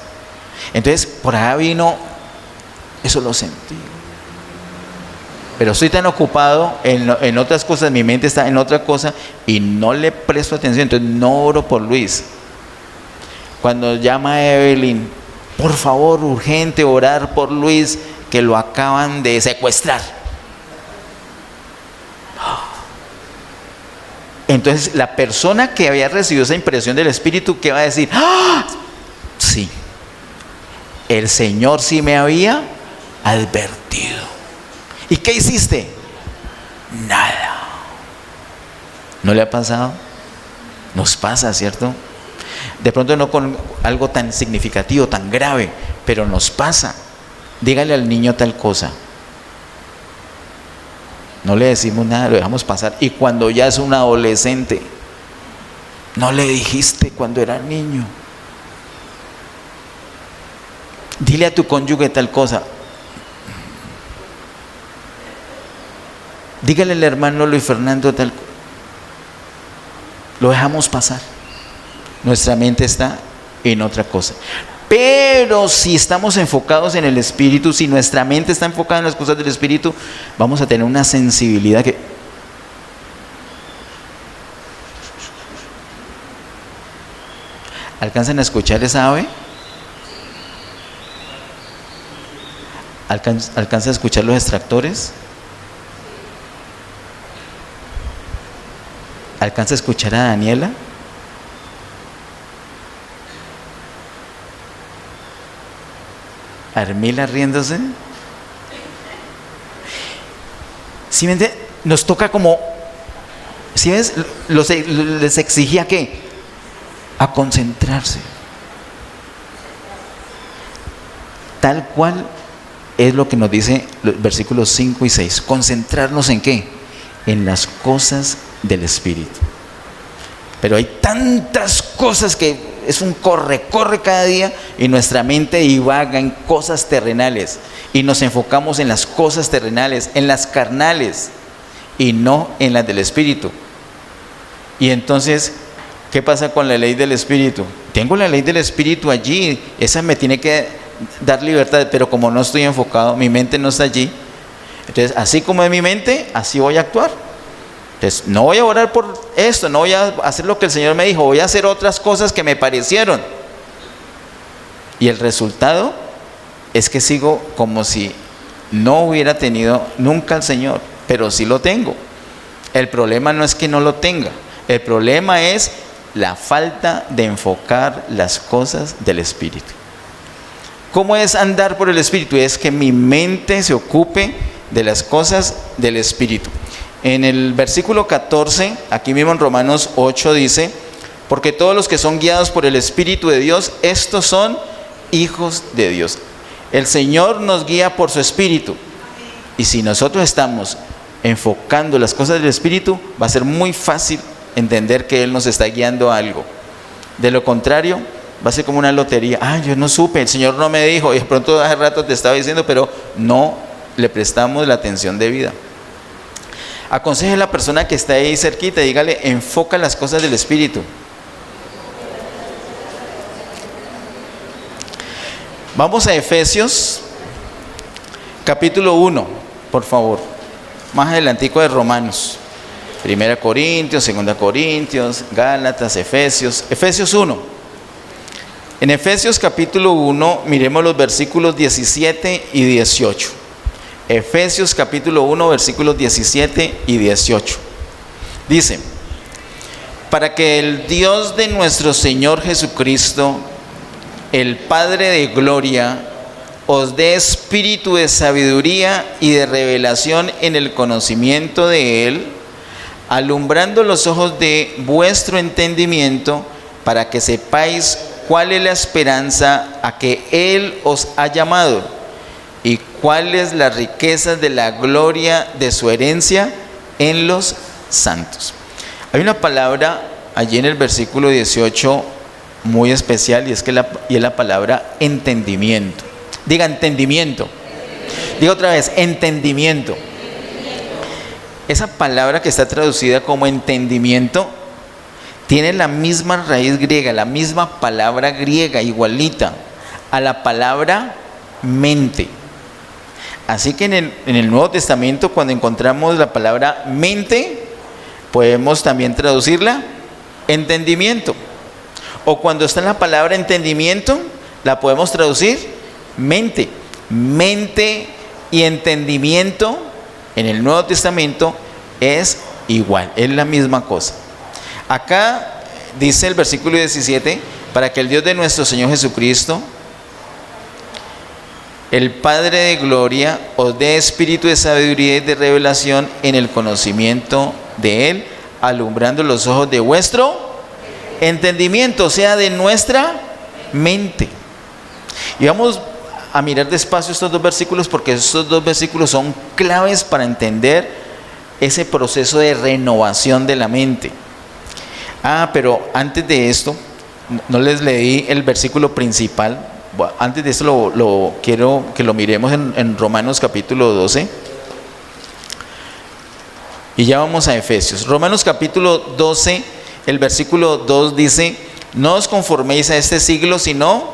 Speaker 2: Entonces por allá vino, eso lo sentí. Pero estoy tan ocupado en otras cosas, mi mente está en otra cosa y no le presto atención. Entonces no oro por Luis. Cuando llama a Evelyn, por favor, urgente, orar por Luis, que lo acaban de secuestrar. Entonces la persona que había recibido esa impresión del Espíritu, ¿qué va a decir? ¡Ah! Sí, el Señor sí me había advertido. ¿Y qué hiciste? Nada. ¿No le ha pasado? Nos pasa, ¿cierto? De pronto no con algo tan significativo, tan grave, pero nos pasa. Dígale al niño tal cosa. No le decimos nada, lo dejamos pasar. Y cuando ya es un adolescente, no le dijiste cuando era niño. Dile a tu cónyuge tal cosa. Dígale al hermano Luis Fernando tal cosa. Lo dejamos pasar. Nuestra mente está en otra cosa. Pero si estamos enfocados en el Espíritu, si nuestra mente está enfocada en las cosas del Espíritu, vamos a tener una sensibilidad que... ¿Alcanzan a escuchar esa ave? ¿Alcanza a escuchar los extractores? ¿Alcanza a escuchar a Daniela? Armila riéndose. ¿Sí me entiendes? Nos toca como, ¿sí ves? Les exigía ¿qué? A concentrarse. Tal cual es lo que nos dice los versículos 5 y 6. Concentrarnos en ¿qué? En las cosas del Espíritu. Pero hay tantas cosas que es un corre cada día y nuestra mente divaga en cosas terrenales y nos enfocamos en las cosas terrenales, en las carnales y no en las del Espíritu. Y entonces, ¿qué pasa con la ley del Espíritu? Tengo la ley del Espíritu allí, esa me tiene que dar libertad, pero como no estoy enfocado, mi mente no está allí. Entonces, así como es mi mente, así voy a actuar. Entonces, no voy a orar por esto, no voy a hacer lo que el Señor me dijo, voy a hacer otras cosas que me parecieron. Y el resultado es que sigo como si no hubiera tenido nunca al Señor, pero sí lo tengo. El problema no es que no lo tenga, el problema es la falta de enfocar las cosas del Espíritu. ¿Cómo es andar por el Espíritu? Es que mi mente se ocupe de las cosas del Espíritu. En el versículo 14, aquí mismo en Romanos 8 dice: porque todos los que son guiados por el Espíritu de Dios, estos son hijos de Dios. El Señor nos guía por su Espíritu. Y si nosotros estamos enfocando las cosas del Espíritu, va a ser muy fácil entender que Él nos está guiando a algo. De lo contrario, va a ser como una lotería. Yo no supe, el Señor no me dijo, y de pronto hace rato te estaba diciendo, pero no le prestamos la atención debida. Aconseje a la persona que está ahí cerquita, dígale, enfoca las cosas del Espíritu. Vamos a Efesios, capítulo 1, por favor. Más adelantico de Romanos. 1 Corintios, 2 Corintios, Gálatas, Efesios. Efesios 1. En Efesios capítulo 1, miremos los versículos 17 y 18. Efesios capítulo 1, versículos 17 y 18. Dice: para que el Dios de nuestro Señor Jesucristo, el Padre de gloria, os dé espíritu de sabiduría y de revelación en el conocimiento de Él, alumbrando los ojos de vuestro entendimiento, para que sepáis cuál es la esperanza a que Él os ha llamado, y cuáles las riquezas de la gloria de su herencia en los santos. Hay una palabra allí en el versículo 18 muy especial, y es la palabra entendimiento. Diga entendimiento. Diga otra vez, entendimiento. Esa palabra que está traducida como entendimiento tiene la misma raíz griega, la misma palabra griega igualita a la palabra mente. Así que en el Nuevo Testamento, cuando encontramos la palabra mente, podemos también traducirla entendimiento. O cuando está en la palabra entendimiento, la podemos traducir mente. Mente y entendimiento en el Nuevo Testamento es igual, es la misma cosa. Acá dice el versículo 17, para que el Dios de nuestro Señor Jesucristo, el Padre de gloria, os dé espíritu de sabiduría y de revelación en el conocimiento de Él, alumbrando los ojos de vuestro entendimiento, o sea, de nuestra mente. Y vamos a mirar despacio estos dos versículos, porque estos dos versículos son claves para entender ese proceso de renovación de la mente. Pero antes de esto, no les leí el versículo principal. Antes de esto quiero que lo miremos en Romanos capítulo 12. Y ya vamos a Efesios. Romanos capítulo 12, el versículo 2 dice: no os conforméis a este siglo, sino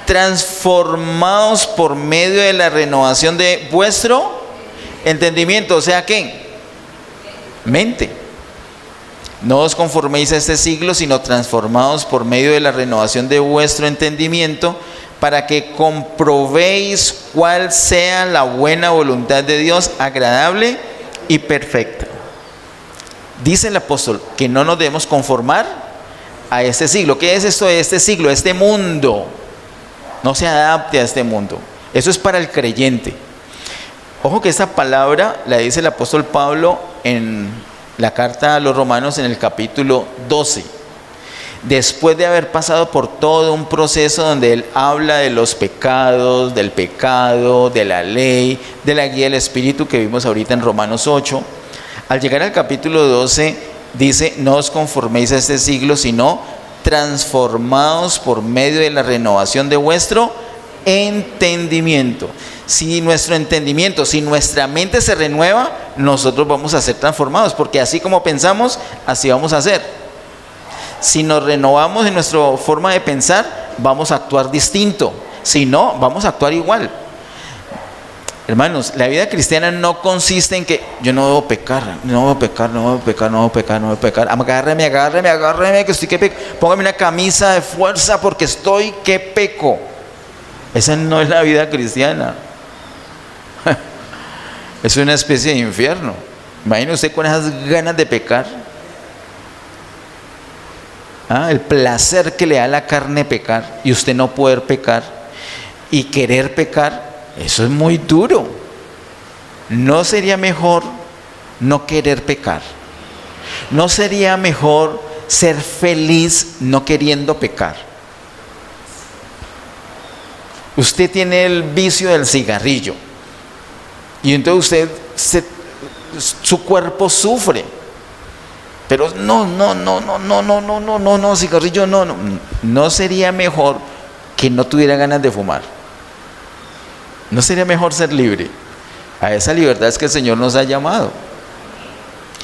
Speaker 2: transformaos por medio de la renovación de vuestro entendimiento. O sea, ¿qué? Mente. No os conforméis a este siglo, sino transformaos por medio de la renovación de vuestro entendimiento, para que comprobéis cuál sea la buena voluntad de Dios, agradable y perfecta. Dice el apóstol que no nos debemos conformar a este siglo. ¿Qué es esto de este siglo? Este mundo. No se adapte a este mundo. Eso es para el creyente. Ojo que esta palabra la dice el apóstol Pablo en la carta a los Romanos en el capítulo 12. Después de haber pasado por todo un proceso donde él habla de los pecados, del pecado, de la ley, de la guía del Espíritu que vimos ahorita en Romanos 8, al llegar al capítulo 12 dice: no os conforméis a este siglo, sino transformados por medio de la renovación de vuestro entendimiento. Si nuestro entendimiento, si nuestra mente se renueva, nosotros vamos a ser transformados, porque así como pensamos, así vamos a ser. Si nos renovamos en nuestra forma de pensar, vamos a actuar distinto. Si no, vamos a actuar igual. Hermanos, la vida cristiana no consiste en que yo no debo pecar, no debo pecar, no debo pecar, no debo pecar, no debo pecar. Agárreme, que estoy que peco. Póngame una camisa de fuerza porque estoy que peco. Esa no es la vida cristiana. Es una especie de infierno. Imagine usted con esas ganas de pecar. El placer que le da a la carne pecar y usted no poder pecar y querer pecar. Eso es muy duro. ¿No sería mejor no querer pecar? ¿No sería mejor ser feliz no queriendo pecar? Usted tiene el vicio del cigarrillo y entonces su cuerpo sufre. Pero no, cigarrillo, no. ¿No sería mejor que no tuviera ganas de fumar? ¿No sería mejor ser libre? A esa libertad es que el Señor nos ha llamado.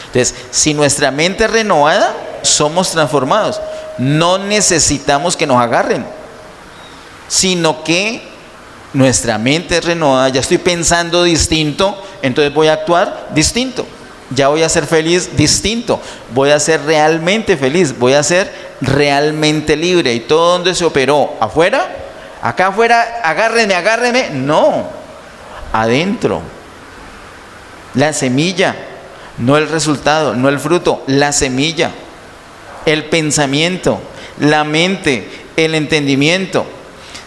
Speaker 2: Entonces, si nuestra mente es renovada, somos transformados. No necesitamos que nos agarren, sino que nuestra mente es renovada. Ya estoy pensando distinto, entonces voy a actuar distinto. Ya voy a ser feliz distinto. Voy a ser realmente feliz. Voy a ser realmente libre. ¿Y todo donde se operó? ¿Afuera? Acá afuera, agárrenme. No, adentro. La semilla, no el resultado, no el fruto, la semilla, el pensamiento, la mente, el entendimiento.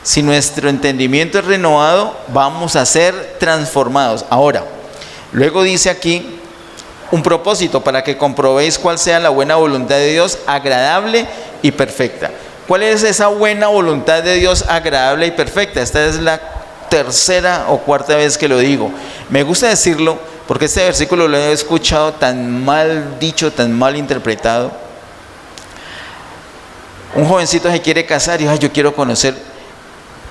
Speaker 2: Si nuestro entendimiento es renovado, vamos a ser transformados. Ahora, luego dice aquí un propósito para que comprobéis cuál sea la buena voluntad de Dios, agradable y perfecta. ¿Cuál es esa buena voluntad de Dios agradable y perfecta? Esta es la tercera o cuarta vez que lo digo. Me gusta decirlo porque este versículo lo he escuchado tan mal dicho, tan mal interpretado. Un jovencito se quiere casar y yo quiero conocer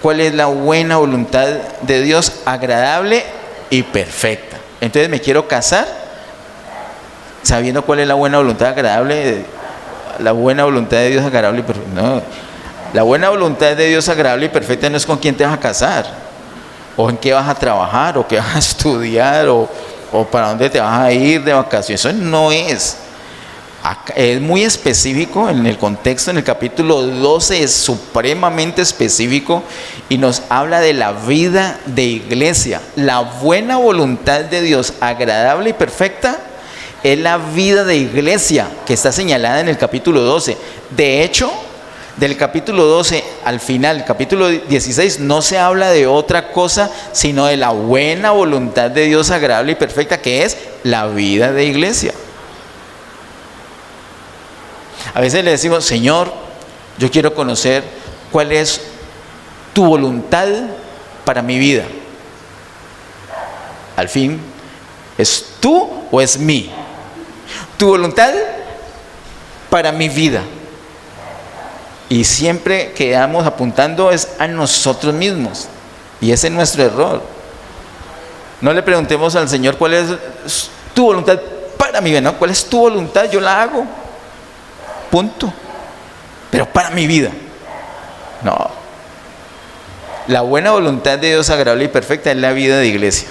Speaker 2: cuál es la buena voluntad de Dios agradable y perfecta. Entonces me quiero casar sabiendo cuál es la buena voluntad agradable, la buena voluntad de Dios agradable y perfecta. No, la buena voluntad de Dios agradable y perfecta no es con quién te vas a casar, o en qué vas a trabajar, o qué vas a estudiar, o para dónde te vas a ir de vacaciones. Eso no es. Es muy específico en el contexto. En el capítulo 12 es supremamente específico y nos habla de la vida de iglesia. La buena voluntad de Dios agradable y perfecta es la vida de iglesia que está señalada en el capítulo 12. De hecho, del capítulo 12 al final, capítulo 16, no se habla de otra cosa sino de la buena voluntad de Dios agradable y perfecta, que es la vida de iglesia. A veces le decimos: Señor, yo quiero conocer cuál es tu voluntad para mi vida. Al fin, ¿es tú o es mí? Tu voluntad para mi vida. Y siempre quedamos apuntando es a nosotros mismos. Y ese es nuestro error. No le preguntemos al Señor cuál es tu voluntad para mi vida. ¿No? ¿Cuál es tu voluntad? Yo la hago. Punto. Pero para mi vida. No. La buena voluntad de Dios agradable y perfecta es la vida de iglesia.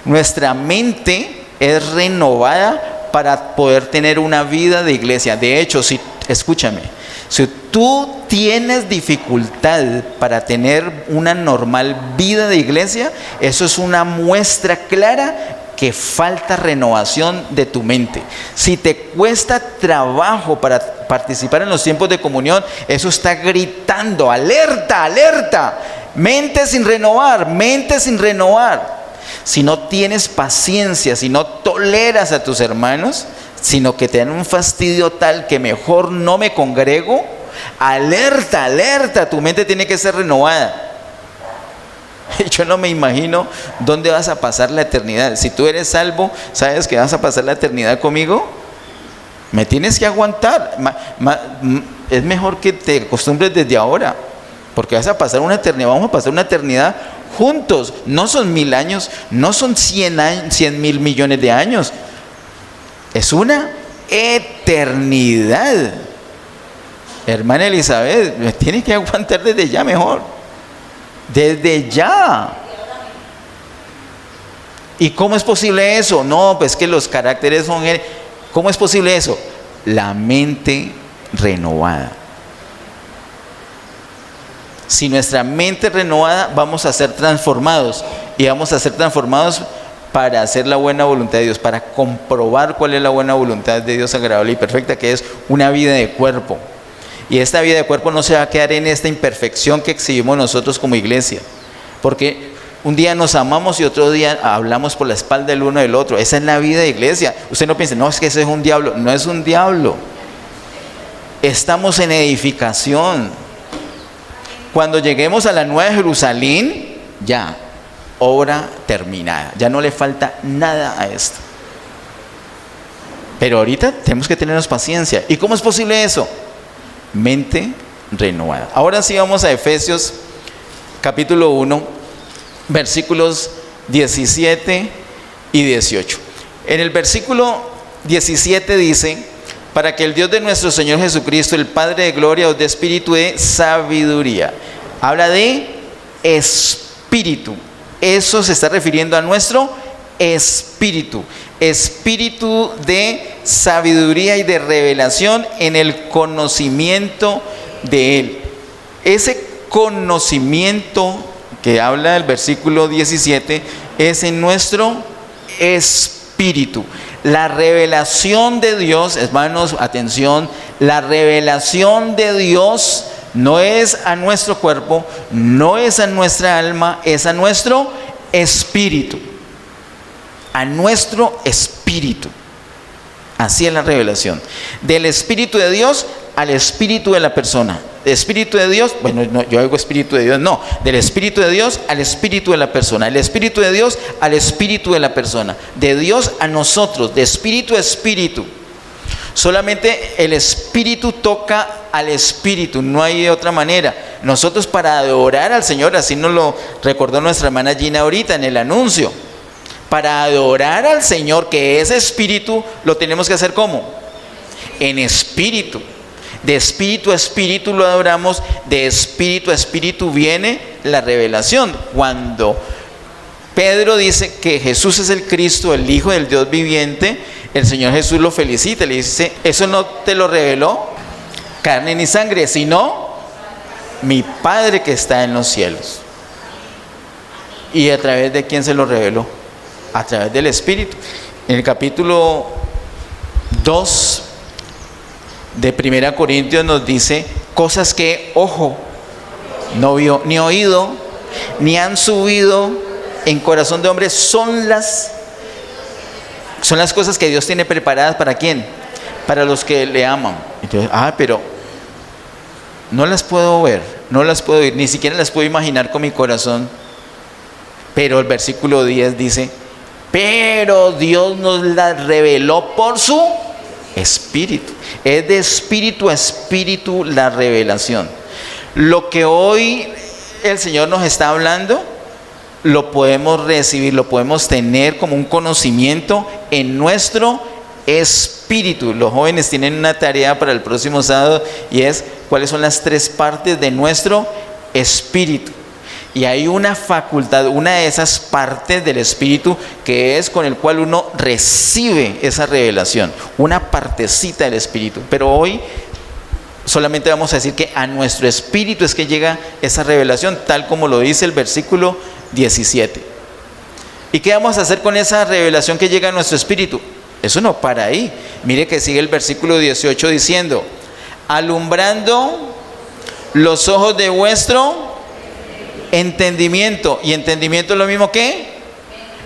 Speaker 2: Nuestra mente es renovada para poder tener una vida de iglesia. De hecho, escúchame, si tú tienes dificultad para tener una normal vida de iglesia, eso es una muestra clara que falta renovación de tu mente. Si te cuesta trabajo para participar en los tiempos de comunión, eso está gritando: alerta, alerta, mente sin renovar, mente sin renovar. Si no tienes paciencia, si no toleras a tus hermanos, sino que te dan un fastidio tal que mejor no me congrego, alerta, alerta, tu mente tiene que ser renovada. Yo no me imagino dónde vas a pasar la eternidad. Si tú eres salvo, ¿sabes que vas a pasar la eternidad conmigo? Me tienes que aguantar. Es mejor que te acostumbres desde ahora, porque vas a pasar una eternidad. Vamos a pasar una eternidad juntos. No son 1000 años, no son 100.000 millones de años. Es una eternidad. Hermana Elizabeth, me tiene que aguantar desde ya mejor. Desde ya. ¿Y cómo es posible eso? No, pues que los caracteres son... ¿Cómo es posible eso? La mente renovada. Si nuestra mente es renovada, vamos a ser transformados. Y vamos a ser transformados para hacer la buena voluntad de Dios, para comprobar cuál es la buena voluntad de Dios agradable y perfecta, que es una vida de cuerpo. Y esta vida de cuerpo no se va a quedar en esta imperfección que exhibimos nosotros como iglesia, porque un día nos amamos y otro día hablamos por la espalda el uno del otro. Esa es la vida de iglesia. Usted no piense: no, es que ese es un diablo. No es un diablo. Estamos en edificación. Cuando lleguemos a la Nueva Jerusalén, ya, obra terminada. Ya no le falta nada a esto. Pero ahorita tenemos que tenernos paciencia. ¿Y cómo es posible eso? Mente renovada. Ahora sí vamos a Efesios capítulo 1, versículos 17 y 18. En el versículo 17 dice: para que el Dios de nuestro Señor Jesucristo, el Padre de gloria, os dé espíritu de sabiduría. Habla de espíritu. Eso se está refiriendo a nuestro espíritu. Espíritu de sabiduría y de revelación en el conocimiento de Él. Ese conocimiento que habla el versículo 17 es en nuestro espíritu. La revelación de Dios, hermanos, atención, la revelación de Dios no es a nuestro cuerpo, no es a nuestra alma, es a nuestro espíritu. A nuestro espíritu. Así es la revelación. Del espíritu de Dios al espíritu de la persona. Del espíritu de Dios, bueno, no, yo digo espíritu de Dios, no. Del espíritu de Dios al espíritu de la persona. El espíritu de Dios al espíritu de la persona. De Dios a nosotros, de espíritu a espíritu. Solamente el espíritu toca al espíritu, no hay de otra manera. Nosotros, para adorar al Señor, así nos lo recordó nuestra hermana Gina ahorita en el anuncio, para adorar al Señor, que es espíritu, lo tenemos que hacer ¿cómo? En espíritu. De espíritu a espíritu lo adoramos, de espíritu a espíritu viene la revelación. Cuando Pedro dice que Jesús es el Cristo, el Hijo del Dios viviente, el Señor Jesús lo felicita, le dice: eso no te lo reveló carne ni sangre, sino mi Padre que está en los cielos. ¿Y a través de quién se lo reveló? A través del Espíritu. En el capítulo 2 de 1 Corintios nos dice cosas que ojo no vio, ni oído, ni han subido en corazón de hombre, son las cosas que Dios tiene preparadas. ¿Para quién? Para los que le aman. Entonces, pero no las puedo ver, no las puedo oír, ni siquiera las puedo imaginar con mi corazón. Pero el versículo 10 dice: pero Dios nos las reveló por su espíritu. Es de espíritu a espíritu la revelación. Lo que hoy el Señor nos está hablando, lo podemos recibir, lo podemos tener como un conocimiento en nuestro espíritu. Los jóvenes tienen una tarea para el próximo sábado, y es cuáles son las 3 partes de nuestro espíritu. Y hay una facultad, una de esas partes del espíritu, que es con el cual uno recibe esa revelación, una partecita del espíritu. Pero hoy solamente vamos a decir que a nuestro espíritu es que llega esa revelación, tal como lo dice el versículo 17. ¿Y qué vamos a hacer con esa revelación que llega a nuestro espíritu? Eso no para ahí. Mire que sigue el versículo 18 diciendo: alumbrando los ojos de vuestro entendimiento. Y entendimiento es lo mismo que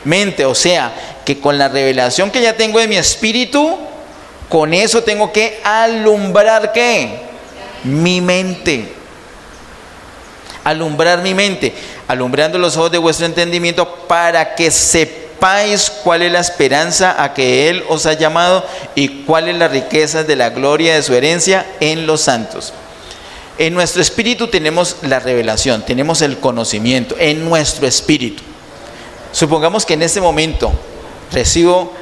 Speaker 2: mente. O sea, que con la revelación que ya tengo de mi espíritu, con eso tengo que alumbrar ¿qué? Mi mente. Alumbrar mi mente. Alumbrando los ojos de vuestro entendimiento, para que sepáis cuál es la esperanza a que Él os ha llamado y cuál es la riqueza de la gloria de su herencia en los santos. En nuestro espíritu tenemos la revelación, tenemos el conocimiento, en nuestro espíritu. Supongamos que en este momento recibo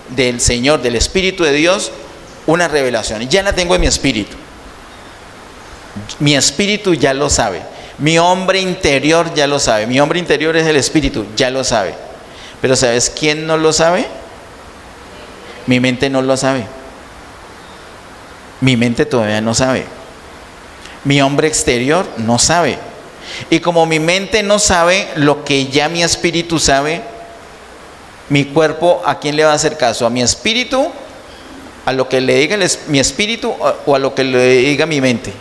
Speaker 2: del Señor, del Espíritu de Dios, una revelación. Ya la tengo en mi espíritu. Mi espíritu ya lo sabe. Mi hombre interior ya lo sabe. Mi hombre interior es el espíritu, ya lo sabe. Pero ¿sabes quién no lo sabe? Mi mente no lo sabe. Mi mente todavía no sabe. Mi hombre exterior no sabe. Y como mi mente no sabe lo que ya mi espíritu sabe, mi cuerpo, ¿a quién le va a hacer caso? ¿A mi espíritu? ¿A lo que le diga mi espíritu o a lo que le diga mi mente?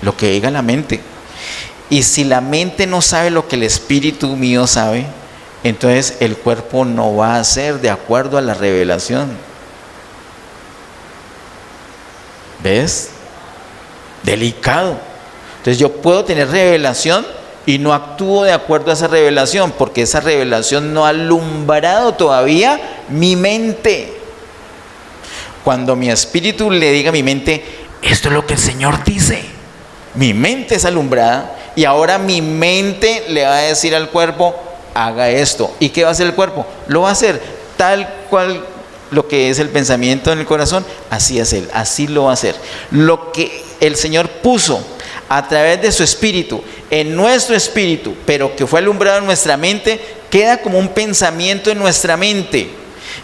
Speaker 2: Lo que diga la mente. Y si la mente no sabe lo que el espíritu mío sabe, entonces el cuerpo no va a hacer de acuerdo a la revelación. ¿Ves? Delicado. Entonces yo puedo tener revelación y no actúo de acuerdo a esa revelación, porque esa revelación no ha alumbrado todavía mi mente. Cuando mi espíritu le diga a mi mente, esto es lo que el Señor dice, mi mente es alumbrada y ahora mi mente le va a decir al cuerpo, haga esto. ¿Y qué va a hacer el cuerpo? Lo va a hacer tal cual lo que es el pensamiento en el corazón, así es Él, así lo va a hacer. Lo que el Señor puso a través de su espíritu, en nuestro espíritu, pero que fue alumbrado en nuestra mente, queda como un pensamiento en nuestra mente.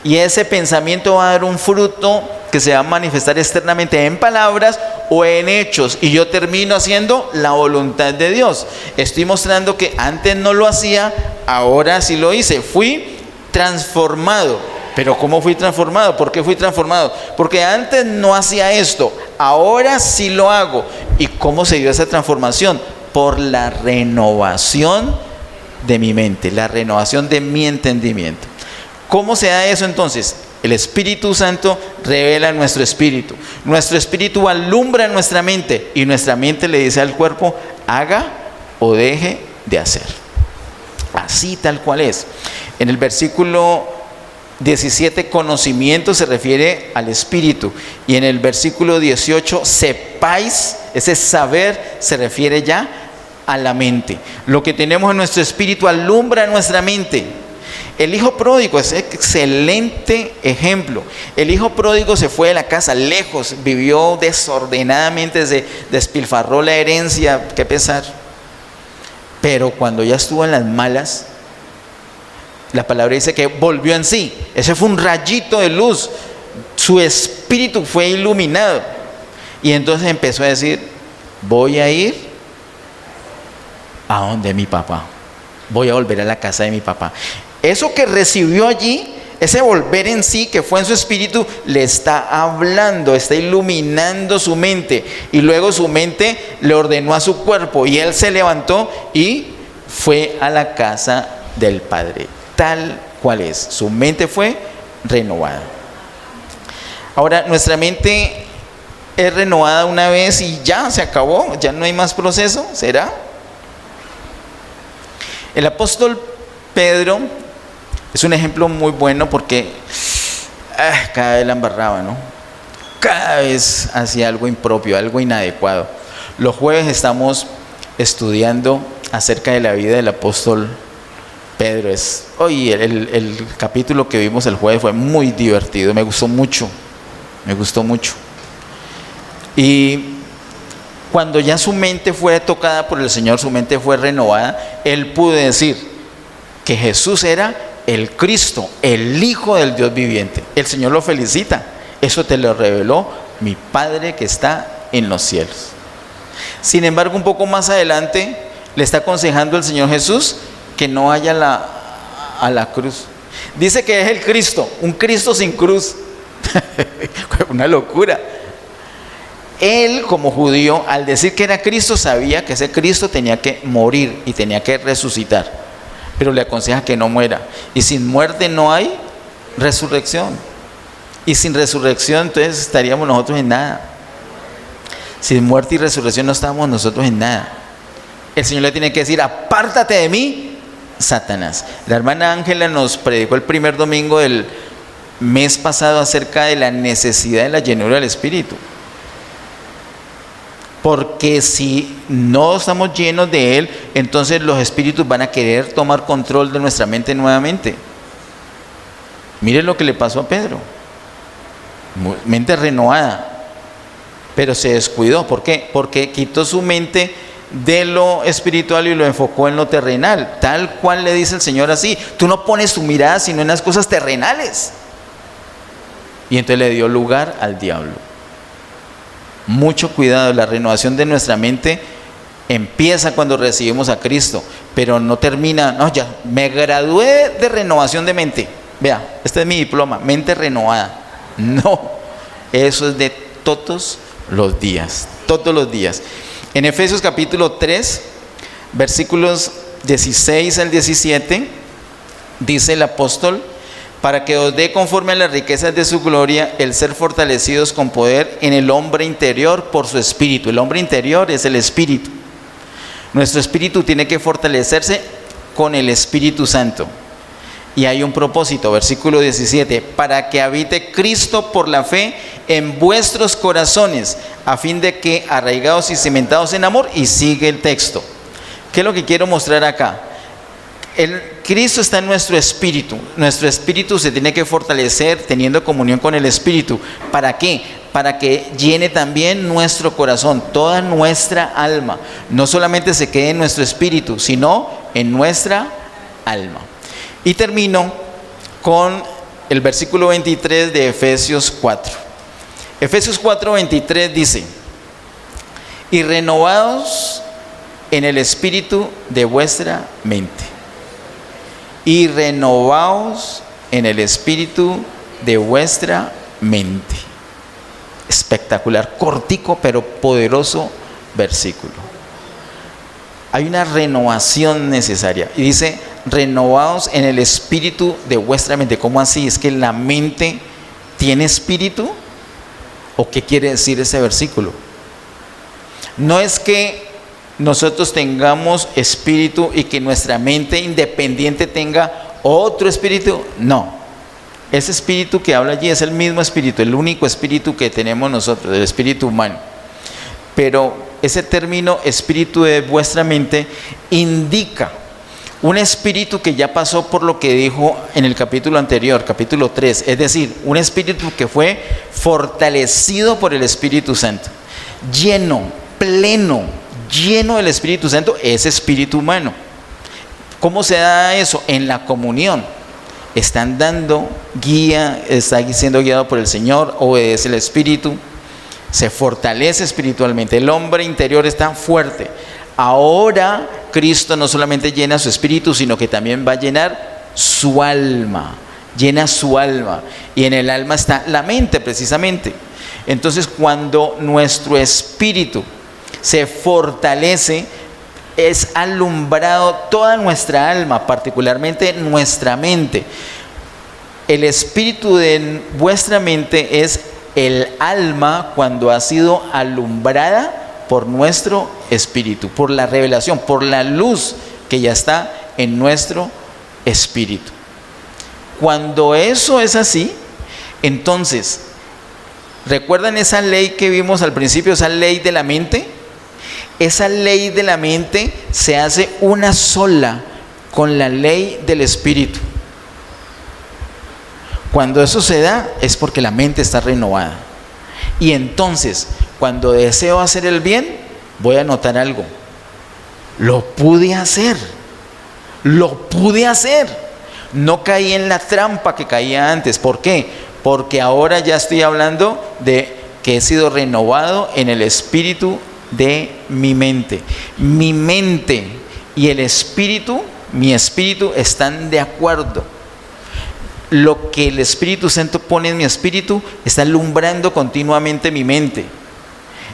Speaker 2: Y ese pensamiento va a dar un fruto que se va a manifestar externamente en palabras o en hechos. Y yo termino haciendo la voluntad de Dios. Estoy mostrando que antes no lo hacía, ahora sí lo hice. Fui transformado. Pero ¿cómo fui transformado? ¿Por qué fui transformado? Porque antes no hacía esto, ahora sí lo hago. ¿Y cómo se dio esa transformación? Por la renovación de mi mente, la renovación de mi entendimiento. ¿Cómo se da eso entonces? El Espíritu Santo revela nuestro espíritu alumbra nuestra mente y nuestra mente le dice al cuerpo, haga o deje de hacer. Así tal cual es. En el versículo 17, conocimiento se refiere al espíritu, y en el versículo 18, sepáis, ese saber se refiere ya a la mente. Lo que tenemos en nuestro espíritu alumbra nuestra mente. El hijo pródigo es excelente ejemplo. El hijo pródigo se fue de la casa lejos, vivió desordenadamente, despilfarró la herencia, qué pesar. Pero cuando ya estuvo en las malas, la palabra dice que volvió en sí. Ese fue un rayito de luz. Su espíritu fue iluminado. Y entonces empezó a decir, voy a ir a donde mi papá. Voy a volver a la casa de mi papá. Eso que recibió allí, ese volver en sí que fue en su espíritu, le está hablando, está iluminando su mente. Y luego su mente le ordenó a su cuerpo y él se levantó y fue a la casa del Padre. Tal cual es, su mente fue renovada. Ahora, nuestra mente es renovada una vez y ya se acabó, ya no hay más proceso, ¿será? El apóstol Pedro es un ejemplo muy bueno porque cada vez la embarraba, ¿no? Cada vez hacía algo impropio, algo inadecuado. Los jueves estamos estudiando acerca de la vida del apóstol Pedro. El capítulo que vimos el jueves fue muy divertido, me gustó mucho. Y cuando ya su mente fue tocada por el Señor, su mente fue renovada, él pudo decir que Jesús era el Cristo, el Hijo del Dios viviente. El Señor lo felicita. Eso te lo reveló mi Padre que está en los cielos. Sin embargo, un poco más adelante le está aconsejando el Señor Jesús que no vaya a la cruz. Dice que es el Cristo, un Cristo sin cruz. Una locura. Él, como judío, al decir que era Cristo, sabía que ese Cristo tenía que morir y tenía que resucitar. Pero le aconseja que no muera. Y sin muerte no hay resurrección. Y sin resurrección, entonces estaríamos nosotros en nada. Sin muerte y resurrección no estamos nosotros en nada. El Señor le tiene que decir, apártate de mí, Satanás. La hermana Ángela nos predicó el primer domingo del mes pasado acerca de la necesidad de la llenura del Espíritu. Porque si no estamos llenos de Él, entonces los espíritus van a querer tomar control de nuestra mente nuevamente. Miren lo que le pasó a Pedro. Mente renovada, pero se descuidó. ¿Por qué? Porque quitó su mente de lo espiritual y lo enfocó en lo terrenal. Tal cual le dice el Señor así. Tú no pones tu mirada sino en las cosas terrenales. Y entonces le dio lugar al diablo. Mucho cuidado, la renovación de nuestra mente empieza cuando recibimos a Cristo, pero no termina, no, ya me gradué de renovación de mente. Vea, este es mi diploma, mente renovada. No, eso es de todos los días, todos los días. En Efesios capítulo 3, versículos 16 al 17, dice el apóstol, para que os dé conforme a las riquezas de su gloria el ser fortalecidos con poder en el hombre interior por su espíritu. El hombre interior es el espíritu. Nuestro espíritu tiene que fortalecerse con el Espíritu Santo. Y hay un propósito, versículo 17, para que habite Cristo por la fe en vuestros corazones, a fin de que arraigados y cimentados en amor, y sigue el texto. ¿Qué es lo que quiero mostrar acá? Cristo está en nuestro espíritu se tiene que fortalecer teniendo comunión con el Espíritu. ¿Para qué? Para que llene también nuestro corazón, toda nuestra alma. No solamente se quede en nuestro espíritu, sino en nuestra alma. Y termino con el versículo 23 de Efesios 4. Efesios 4, 23 dice: y renovados en el espíritu de vuestra mente. Y renovaos en el espíritu de vuestra mente. Espectacular, cortico pero poderoso versículo. Hay una renovación necesaria. Y dice, renovaos en el espíritu de vuestra mente. ¿Cómo así? ¿Es que la mente tiene espíritu? ¿O qué quiere decir ese versículo? No es que nosotros tengamos espíritu y que nuestra mente independiente tenga otro espíritu. No, ese espíritu que habla allí es el mismo espíritu, el único espíritu que tenemos nosotros, el espíritu humano. Pero ese término espíritu de vuestra mente indica un espíritu que ya pasó por lo que dijo en el capítulo anterior, capítulo 3, es decir, un espíritu que fue fortalecido por el Espíritu Santo, lleno, pleno, lleno del Espíritu Santo, ese espíritu humano. ¿Cómo se da eso? En la comunión. Están dando guía, está siendo guiado por el Señor, obedece el Espíritu, se fortalece espiritualmente, el hombre interior está fuerte. Ahora Cristo no solamente llena su espíritu, sino que también va a llenar su alma, llena su alma, y en el alma está la mente precisamente. Entonces, cuando nuestro espíritu se fortalece, es alumbrado toda nuestra alma, particularmente nuestra mente. El espíritu de vuestra mente es el alma cuando ha sido alumbrada por nuestro espíritu, por la revelación, por la luz que ya está en nuestro espíritu. Cuando eso es así, entonces, ¿recuerdan esa ley que vimos al principio, esa ley de la mente? Esa ley de la mente se hace una sola con la ley del espíritu. Cuando eso se da es porque la mente está renovada. Y entonces, cuando deseo hacer el bien, voy a notar algo. Lo pude hacer. No caí en la trampa que caía antes. ¿Por qué? Porque ahora ya estoy hablando de que he sido renovado en el espíritu de mi mente. Mi mente y el espíritu, mi espíritu están de acuerdo. Lo que el Espíritu Santo pone en mi espíritu está alumbrando continuamente mi mente.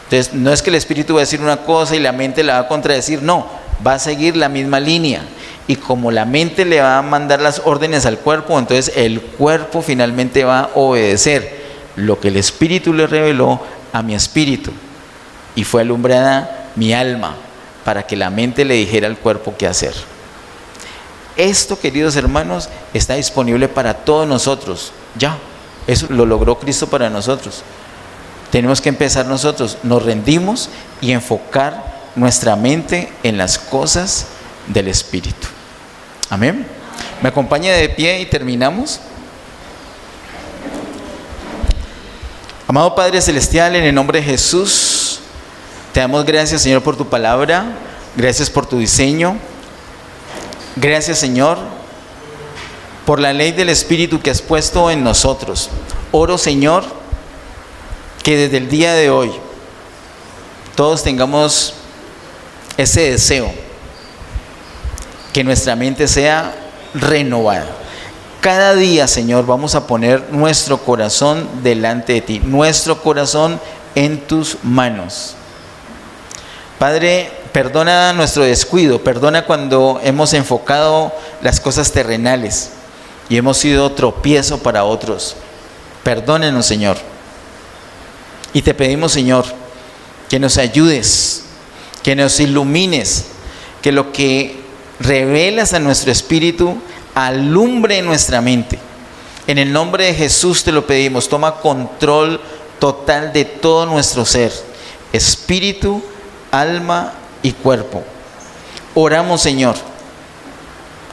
Speaker 2: Entonces, no es que el espíritu va a decir una cosa y la mente la va a contradecir, no, va a seguir la misma línea. Y como la mente le va a mandar las órdenes al cuerpo, entonces el cuerpo finalmente va a obedecer lo que el espíritu le reveló a mi espíritu. Y fue alumbrada mi alma para que la mente le dijera al cuerpo qué hacer. Esto, queridos hermanos, está disponible para todos nosotros. Ya, eso lo logró Cristo para nosotros. Tenemos que empezar nosotros. Nos rendimos y enfocar nuestra mente en las cosas del Espíritu. Amén. ¿Me acompaña de pie y terminamos? Amado Padre Celestial, en el nombre de Jesús, te damos gracias, Señor, por tu palabra. Gracias por tu diseño. Gracias, Señor, por la ley del Espíritu que has puesto en nosotros. Oro, Señor, que desde el día de hoy todos tengamos ese deseo, que nuestra mente sea renovada. Cada día, Señor, vamos a poner nuestro corazón delante de ti, nuestro corazón en tus manos. Padre, perdona nuestro descuido, perdona cuando hemos enfocado las cosas terrenales y hemos sido tropiezo para otros. Perdónenos, Señor. Y te pedimos, Señor, que nos ayudes, que nos ilumines, que lo que revelas a nuestro espíritu alumbre nuestra mente. En el nombre de Jesús te lo pedimos, toma control total de todo nuestro ser, espíritu, alma y cuerpo. Oramos, Señor,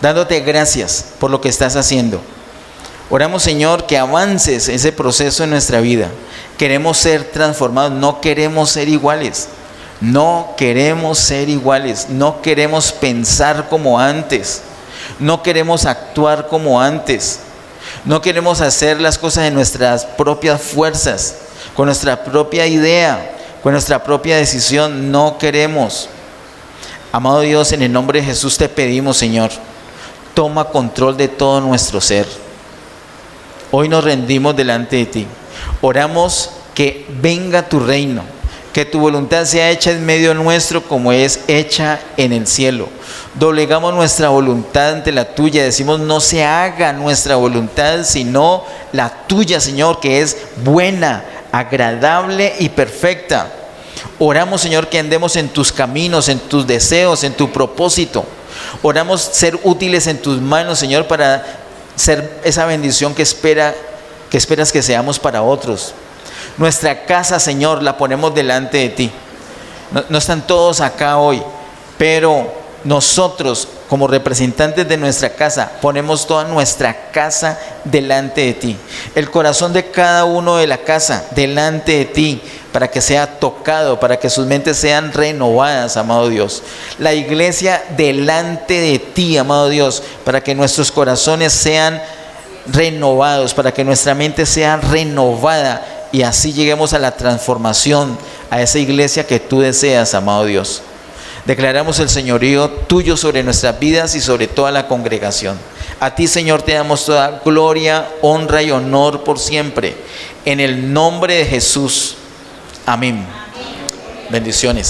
Speaker 2: dándote gracias por lo que estás haciendo. Oramos, Señor, que avances ese proceso en nuestra vida. Queremos ser transformados, no queremos ser iguales. No queremos ser iguales, no queremos pensar como antes, no queremos actuar como antes, no queremos hacer las cosas en nuestras propias fuerzas, con nuestra propia idea, con nuestra propia decisión, no queremos. Amado Dios, en el nombre de Jesús te pedimos, Señor, toma control de todo nuestro ser. Hoy nos rendimos delante de ti, oramos que venga tu reino, que tu voluntad sea hecha en medio nuestro como es hecha en el cielo. Doblegamos nuestra voluntad ante la tuya. Decimos, no se haga nuestra voluntad, sino la tuya, Señor, que es buena, agradable y perfecta. Oramos, Señor, que andemos en tus caminos, en tus deseos, en tu propósito. Oramos ser útiles en tus manos, Señor, para ser esa bendición que esperas que seamos para otros. Nuestra casa, Señor, la ponemos delante de ti. No están todos acá hoy, pero nosotros, como representantes de nuestra casa, ponemos toda nuestra casa delante de ti. El corazón de cada uno de la casa delante de ti, para que sea tocado, para que sus mentes sean renovadas, amado Dios. La iglesia delante de ti, amado Dios, para que nuestros corazones sean renovados, para que nuestra mente sea renovada, y así lleguemos a la transformación, a esa iglesia que tú deseas, amado Dios. Declaramos el señorío tuyo sobre nuestras vidas y sobre toda la congregación. A ti, Señor, te damos toda gloria, honra y honor por siempre. En el nombre de Jesús. Amén. Bendiciones.